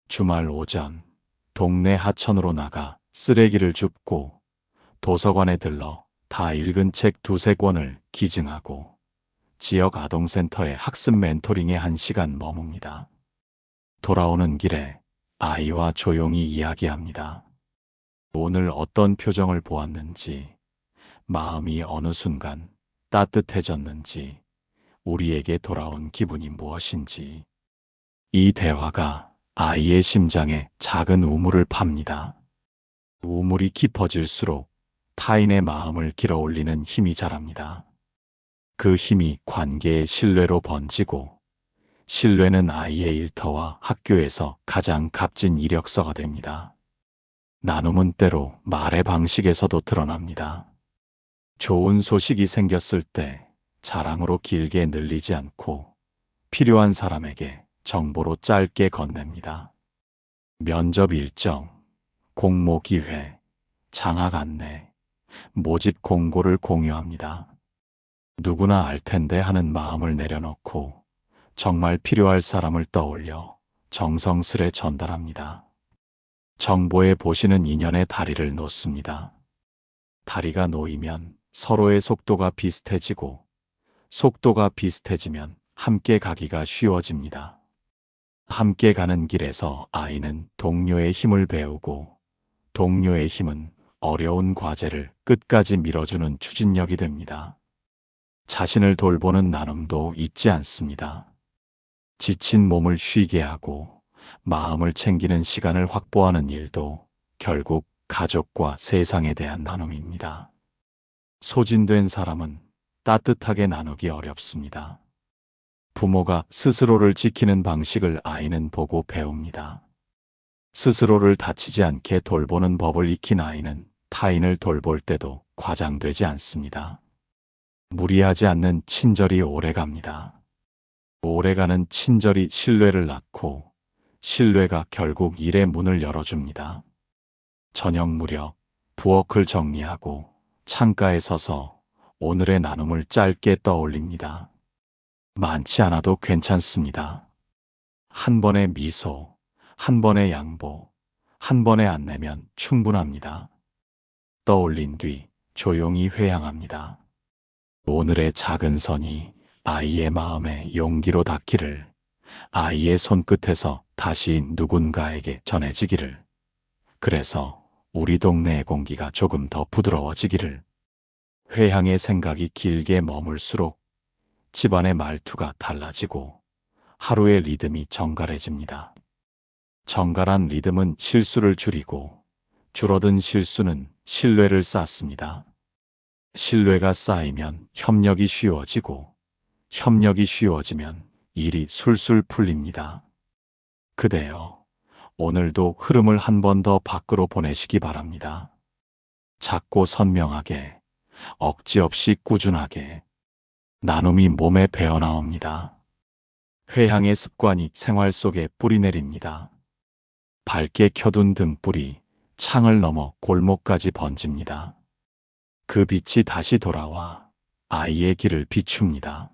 주말 오전 동네 하천으로 나가 쓰레기를 줍고 도서관에 들러 다 읽은 책 두세 권을 기증하고 지역 아동센터의 학습 멘토링에 1시간 머뭅니다. 돌아오는 길에 아이와 조용히 이야기합니다. 오늘 어떤 표정을 보았는지, 마음이 어느 순간 따뜻해졌는지, 우리에게 돌아온 기분이 무엇인지. 이 대화가 아이의 심장에 작은 우물을 팝니다. 우물이 깊어질수록 타인의 마음을 길어올리는 힘이 자랍니다. 그 힘이 관계의 신뢰로 번지고 신뢰는 아이의 일터와 학교에서 가장 값진 이력서가 됩니다. 나눔은 때로 말의 방식에서도 드러납니다. 좋은 소식이 생겼을 때 자랑으로 길게 늘리지 않고 필요한 사람에게 정보로 짧게 건넵니다. 면접 일정, 공모 기회, 장학 안내, 모집 공고를 공유합니다. 누구나 알 텐데 하는 마음을 내려놓고 정말 필요할 사람을 떠올려 정성스레 전달합니다. 정보에 보시는 인연의 다리를 놓습니다. 다리가 놓이면 서로의 속도가 비슷해지고 속도가 비슷해지면 함께 가기가 쉬워집니다. 함께 가는 길에서 아이는 동료의 힘을 배우고 동료의 힘은 어려운 과제를 끝까지 밀어주는 추진력이 됩니다. 자신을 돌보는 나눔도 잊지 않습니다. 지친 몸을 쉬게 하고 마음을 챙기는 시간을 확보하는 일도 결국 가족과 세상에 대한 나눔입니다. 소진된 사람은 따뜻하게 나누기 어렵습니다. 부모가 스스로를 지키는 방식을 아이는 보고 배웁니다. 스스로를 다치지 않게 돌보는 법을 익힌 아이는 타인을 돌볼 때도 과장되지 않습니다. 무리하지 않는 친절이 오래갑니다. 오래가는 친절이 신뢰를 낳고 신뢰가 결국 일의 문을 열어줍니다. 저녁 무렵 부엌을 정리하고 창가에 서서 오늘의 나눔을 짧게 떠올립니다. 많지 않아도 괜찮습니다. 한 번의 미소, 한 번의 양보, 한 번의 안내면 충분합니다. 떠올린 뒤 조용히 회양합니다. 오늘의 작은 선이 아이의 마음에 용기로 닿기를, 아이의 손끝에서 다시 누군가에게 전해지기를, 그래서 우리 동네의 공기가 조금 더 부드러워지기를. 회향의 생각이 길게 머물수록 집안의 말투가 달라지고 하루의 리듬이 정갈해집니다. 정갈한 리듬은 실수를 줄이고 줄어든 실수는 신뢰를 쌓습니다. 신뢰가 쌓이면 협력이 쉬워지고 협력이 쉬워지면 일이 술술 풀립니다. 그대여, 오늘도 흐름을 한 번 더 밖으로 보내시기 바랍니다. 작고 선명하게, 억지 없이 꾸준하게, 나눔이 몸에 배어나옵니다. 회향의 습관이 생활 속에 뿌리내립니다. 밝게 켜둔 등불이 창을 넘어 골목까지 번집니다. 그 빛이 다시 돌아와 아이의 길을 비춥니다.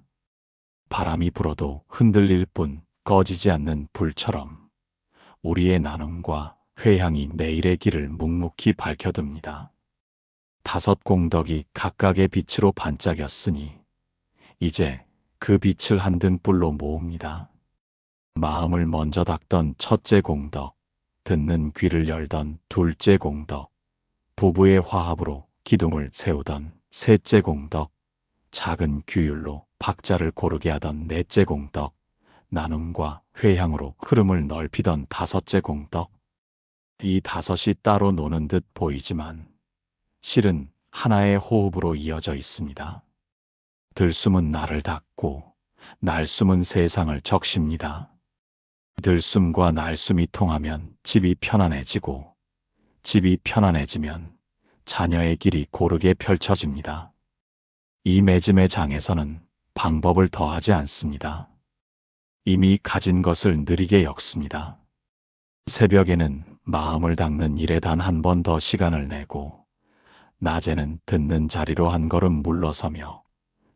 바람이 불어도 흔들릴 뿐 꺼지지 않는 불처럼 우리의 나눔과 회향이 내일의 길을 묵묵히 밝혀둡니다. 5 공덕이 각각의 빛으로 반짝였으니 이제 그 빛을 한 등불로 모읍니다. 마음을 먼저 닦던 첫째 공덕, 듣는 귀를 열던 둘째 공덕, 부부의 화합으로 기둥을 세우던 셋째 공덕, 작은 규율로 박자를 고르게 하던 넷째 공덕, 나눔과 회향으로 흐름을 넓히던 5째 공덕. 이 5이 따로 노는 듯 보이지만 실은 하나의 호흡으로 이어져 있습니다. 들숨은 나를 닦고 날숨은 세상을 적십니다. 들숨과 날숨이 통하면 집이 편안해지고 집이 편안해지면 자녀의 길이 고르게 펼쳐집니다. 이 맺음의 장에서는 방법을 더하지 않습니다. 이미 가진 것을 느리게 엮습니다. 새벽에는 마음을 닦는 일에 단 한 번 더 시간을 내고 낮에는 듣는 자리로 한 걸음 물러서며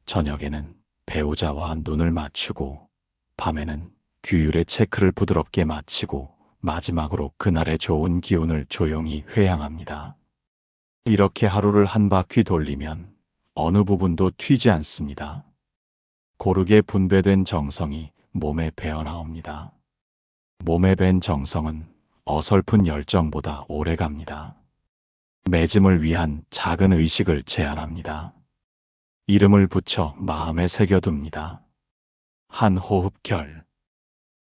저녁에는 배우자와 눈을 맞추고 밤에는 규율의 체크를 부드럽게 마치고 마지막으로 그날의 좋은 기운을 조용히 회양합니다. 이렇게 하루를 한 바퀴 돌리면 어느 부분도 튀지 않습니다. 고르게 분배된 정성이 몸에 배어나옵니다. 몸에 밴 정성은 어설픈 열정보다 오래갑니다. 맺음을 위한 작은 의식을 제안합니다. 이름을 붙여 마음에 새겨둡니다. 한 호흡결,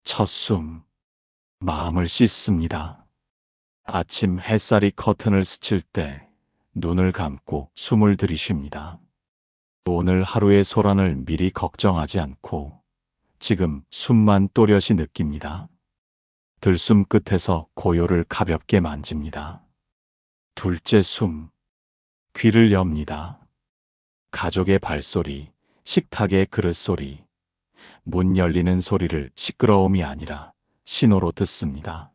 첫 숨, 마음을 씻습니다. 아침 햇살이 커튼을 스칠 때 눈을 감고 숨을 들이쉽니다. 오늘 하루의 소란을 미리 걱정하지 않고 지금 숨만 또렷이 느낍니다. 들숨 끝에서 고요를 가볍게 만집니다. 둘째 숨, 귀를 엽니다. 가족의 발소리, 식탁의 그릇소리, 문 열리는 소리를 시끄러움이 아니라 신호로 듣습니다.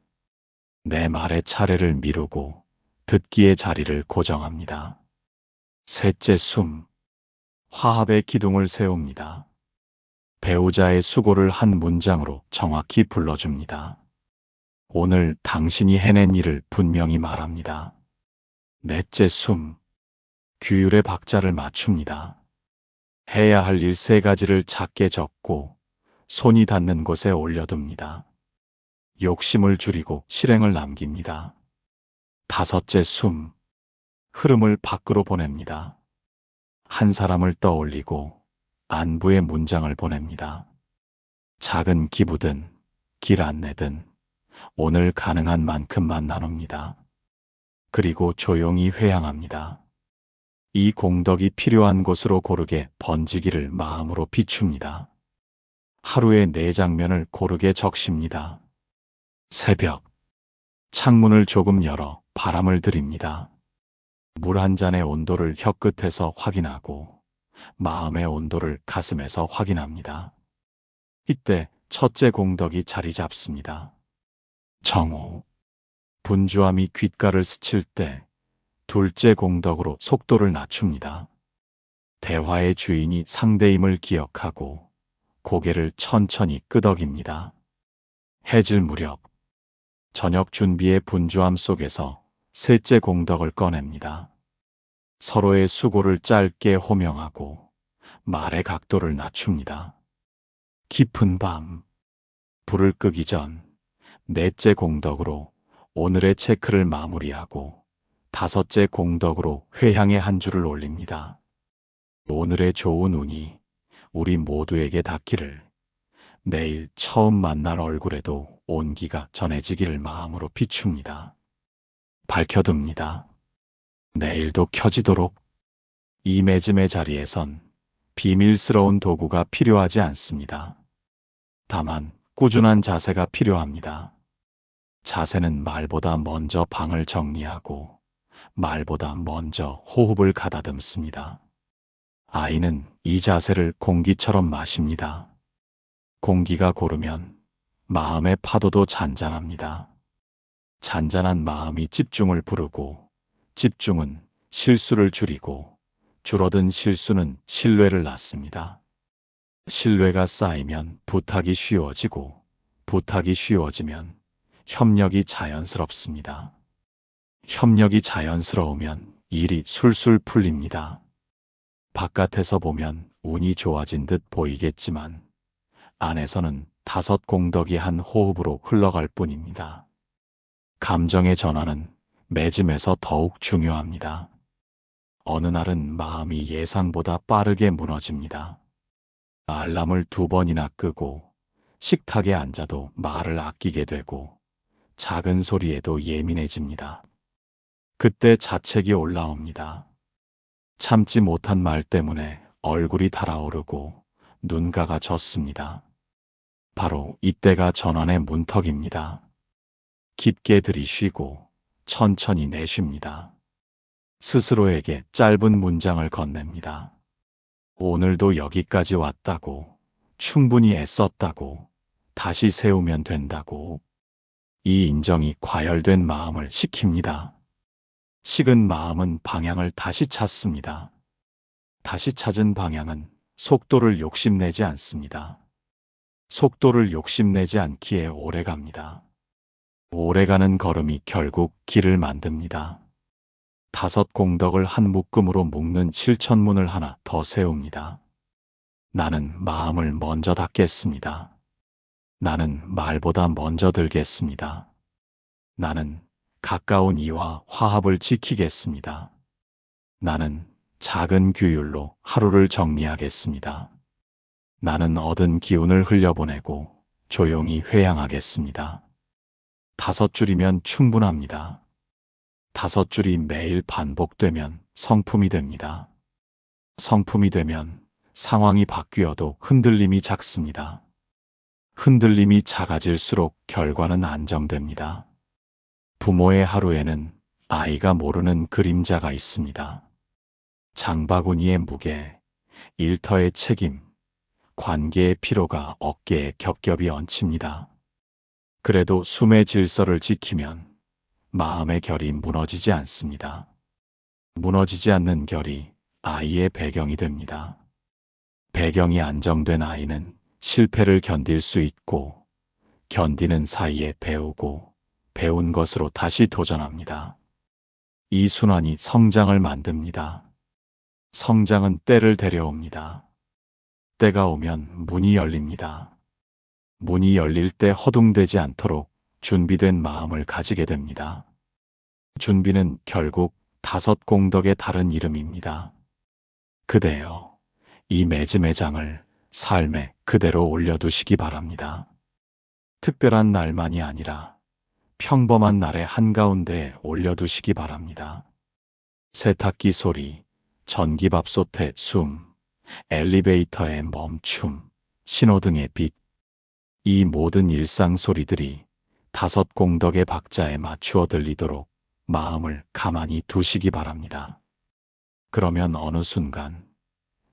내 말의 차례를 미루고 듣기의 자리를 고정합니다. 셋째 숨, 화합의 기둥을 세웁니다. 배우자의 수고를 한 문장으로 정확히 불러줍니다. 오늘 당신이 해낸 일을 분명히 말합니다. 넷째 숨. 규율의 박자를 맞춥니다. 해야 할 일 3가지를 작게 적고 손이 닿는 곳에 올려둡니다. 욕심을 줄이고 실행을 남깁니다. 5째 숨. 흐름을 밖으로 보냅니다. 한 사람을 떠올리고 안부의 문장을 보냅니다. 작은 기부든 길 안내든 오늘 가능한 만큼만 나눕니다. 그리고 조용히 회양합니다. 이 공덕이 필요한 곳으로 고르게 번지기를 마음으로 비춥니다. 하루에 4장면을 고르게 적십니다. 새벽. 창문을 조금 열어 바람을 들입니다. 물 한 잔의 온도를 혀끝에서 확인하고 마음의 온도를 가슴에서 확인합니다. 이때 첫째 공덕이 자리 잡습니다. 정오. 분주함이 귓가를 스칠 때 둘째 공덕으로 속도를 낮춥니다. 대화의 주인이 상대임을 기억하고 고개를 천천히 끄덕입니다. 해질 무렵. 저녁 준비의 분주함 속에서 셋째 공덕을 꺼냅니다. 서로의 수고를 짧게 호명하고 말의 각도를 낮춥니다. 깊은 밤. 불을 끄기 전 넷째 공덕으로 오늘의 체크를 마무리하고 5째 공덕으로 회향의 한 줄을 올립니다. 오늘의 좋은 운이 우리 모두에게 닿기를, 내일 처음 만날 얼굴에도 온기가 전해지기를 마음으로 비춥니다. 밝혀둡니다. 내일도 켜지도록. 이 맺음의 자리에선 비밀스러운 도구가 필요하지 않습니다. 다만 꾸준한 자세가 필요합니다. 자세는 말보다 먼저 방을 정리하고 말보다 먼저 호흡을 가다듬습니다. 아이는 이 자세를 공기처럼 마십니다. 공기가 고르면 마음의 파도도 잔잔합니다. 잔잔한 마음이 집중을 부르고 집중은 실수를 줄이고 줄어든 실수는 신뢰를 낳습니다. 신뢰가 쌓이면 부탁이 쉬워지고 부탁이 쉬워지면 협력이 자연스럽습니다. 협력이 자연스러우면 일이 술술 풀립니다. 바깥에서 보면 운이 좋아진 듯 보이겠지만 안에서는 5 공덕이 한 호흡으로 흘러갈 뿐입니다. 감정의 전환은 맺음에서 더욱 중요합니다. 어느 날은 마음이 예상보다 빠르게 무너집니다. 알람을 2번이나 끄고 식탁에 앉아도 말을 아끼게 되고 작은 소리에도 예민해집니다. 그때 자책이 올라옵니다. 참지 못한 말 때문에 얼굴이 달아오르고 눈가가 졌습니다. 바로 이때가 전환의 문턱입니다. 깊게 들이쉬고 천천히 내쉽니다. 스스로에게 짧은 문장을 건넵니다. 오늘도 여기까지 왔다고, 충분히 애썼다고, 다시 세우면 된다고. 이 인정이 과열된 마음을 식힙니다. 식은 마음은 방향을 다시 찾습니다. 다시 찾은 방향은 속도를 욕심내지 않습니다. 속도를 욕심내지 않기에 오래갑니다. 오래가는 걸음이 결국 길을 만듭니다. 5 공덕을 한 묶음으로 묶는 실천문을 하나 더 세웁니다. 나는 마음을 먼저 닫겠습니다. 나는 말보다 먼저 들겠습니다. 나는 가까운 이와 화합을 지키겠습니다. 나는 작은 규율로 하루를 정리하겠습니다. 나는 얻은 기운을 흘려보내고 조용히 회양하겠습니다. 5 줄이면 충분합니다. 5 줄이 매일 반복되면 성품이 됩니다. 성품이 되면 상황이 바뀌어도 흔들림이 작습니다. 흔들림이 작아질수록 결과는 안정됩니다. 부모의 하루에는 아이가 모르는 그림자가 있습니다. 장바구니의 무게, 일터의 책임, 관계의 피로가 어깨에 겹겹이 얹힙니다. 그래도 숨의 질서를 지키면 마음의 결이 무너지지 않습니다. 무너지지 않는 결이 아이의 배경이 됩니다. 배경이 안정된 아이는 실패를 견딜 수 있고 견디는 사이에 배우고 배운 것으로 다시 도전합니다. 이 순환이 성장을 만듭니다. 성장은 때를 데려옵니다. 때가 오면 문이 열립니다. 문이 열릴 때 허둥대지 않도록 준비된 마음을 가지게 됩니다. 준비는 결국 다섯 공덕의 다른 이름입니다. 그대여, 이 매지매장을 삶에 그대로 올려두시기 바랍니다. 특별한 날만이 아니라 평범한 날의 한가운데에 올려두시기 바랍니다. 세탁기 소리, 전기밥솥의 숨, 엘리베이터의 멈춤, 신호등의 빛, 이 모든 일상 소리들이 다섯 공덕의 박자에 맞추어 들리도록 마음을 가만히 두시기 바랍니다. 그러면 어느 순간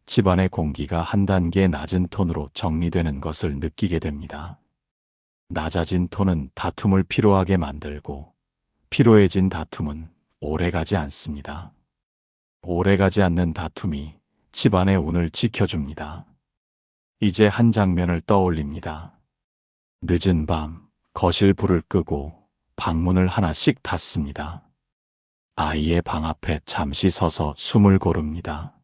집안의 공기가 한 단계 낮은 톤으로 정리되는 것을 느끼게 됩니다. 낮아진 톤은 다툼을 피로하게 만들고 피로해진 다툼은 오래가지 않습니다. 오래가지 않는 다툼이 집안의 운을 지켜줍니다. 이제 한 장면을 떠올립니다. 늦은 밤 거실 불을 끄고 방문을 하나씩 닫습니다. 아이의 방 앞에 잠시 서서 숨을 고릅니다.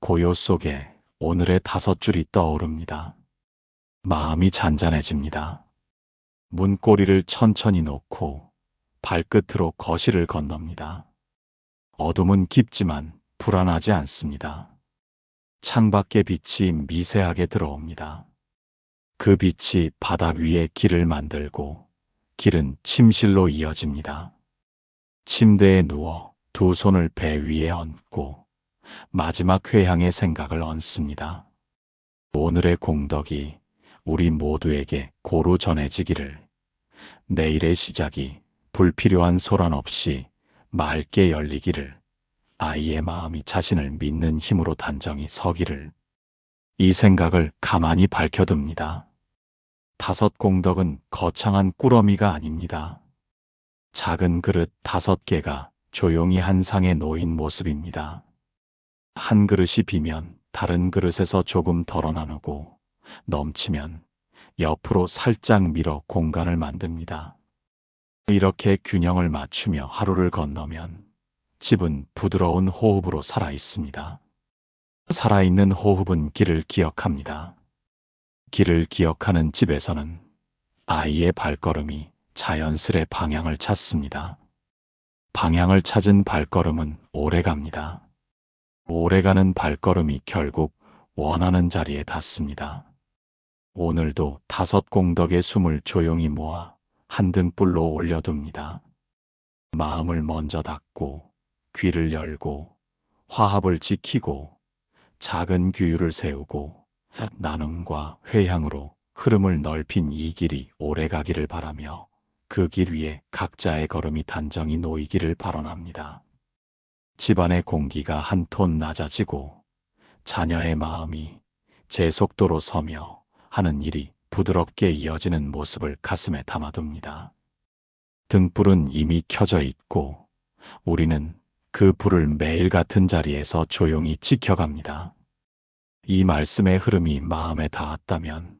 고요 속에 오늘의 다섯 줄이 떠오릅니다. 마음이 잔잔해집니다. 문고리를 천천히 놓고 발끝으로 거실을 건넙니다. 어둠은 깊지만 불안하지 않습니다. 창밖의 빛이 미세하게 들어옵니다. 그 빛이 바닥 위에 길을 만들고 길은 침실로 이어집니다. 침대에 누워 두 손을 배 위에 얹고 마지막 회향의 생각을 얹습니다. 오늘의 공덕이 우리 모두에게 고루 전해지기를, 내일의 시작이 불필요한 소란 없이 맑게 열리기를, 아이의 마음이 자신을 믿는 힘으로 단정히 서기를, 이 생각을 가만히 밝혀둡니다. 다섯 공덕은 거창한 꾸러미가 아닙니다. 작은 그릇 5개가 조용히 한 상에 놓인 모습입니다. 한 그릇이 비면 다른 그릇에서 조금 덜어 나누고 넘치면 옆으로 살짝 밀어 공간을 만듭니다. 이렇게 균형을 맞추며 하루를 건너면 집은 부드러운 호흡으로 살아 있습니다. 살아있는 호흡은 길을 기억합니다. 길을 기억하는 집에서는 아이의 발걸음이 자연스레 방향을 찾습니다. 방향을 찾은 발걸음은 오래갑니다. 오래가는 발걸음이 결국 원하는 자리에 닿습니다. 오늘도 다섯 공덕의 숨을 조용히 모아 한 등불로 올려둡니다. 마음을 먼저 닫고 귀를 열고 화합을 지키고 작은 규율을 세우고 나눔과 회향으로 흐름을 넓힌 이 길이 오래가기를 바라며 그 길 위에 각자의 걸음이 단정히 놓이기를 발언합니다. 집안의 공기가 한 톤 낮아지고 자녀의 마음이 제 속도로 서며 하는 일이 부드럽게 이어지는 모습을 가슴에 담아둡니다. 등불은 이미 켜져 있고 우리는 그 불을 매일 같은 자리에서 조용히 지켜갑니다. 이 말씀의 흐름이 마음에 닿았다면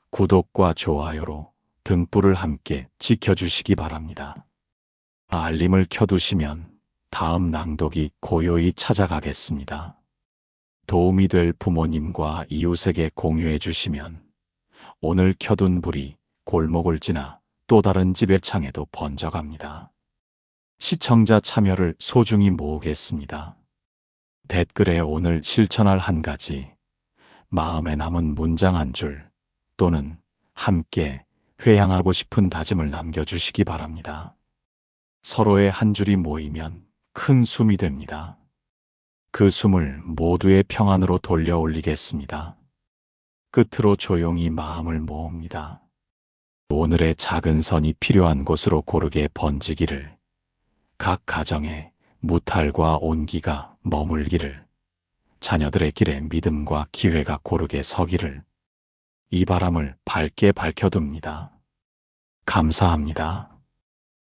구독과 좋아요로 등불을 함께 지켜주시기 바랍니다. 알림을 켜두시면 다음 낭독이 고요히 찾아가겠습니다. 도움이 될 부모님과 이웃에게 공유해 주시면 오늘 켜둔 불이 골목을 지나 또 다른 집의 창에도 번져갑니다. 시청자 참여를 소중히 모으겠습니다. 댓글에 오늘 실천할 한 가지, 마음에 남은 문장 한 줄, 또는 함께 회향하고 싶은 다짐을 남겨주시기 바랍니다. 서로의 한 줄이 모이면 큰 숨이 됩니다. 그 숨을 모두의 평안으로 돌려 올리겠습니다. 끝으로 조용히 마음을 모읍니다. 오늘의 작은 선이 필요한 곳으로 고르게 번지기를, 각 가정에 무탈과 온기가 머물기를, 자녀들의 길에 믿음과 기회가 고르게 서기를, 이 바람을 밝게 밝혀둡니다. 감사합니다.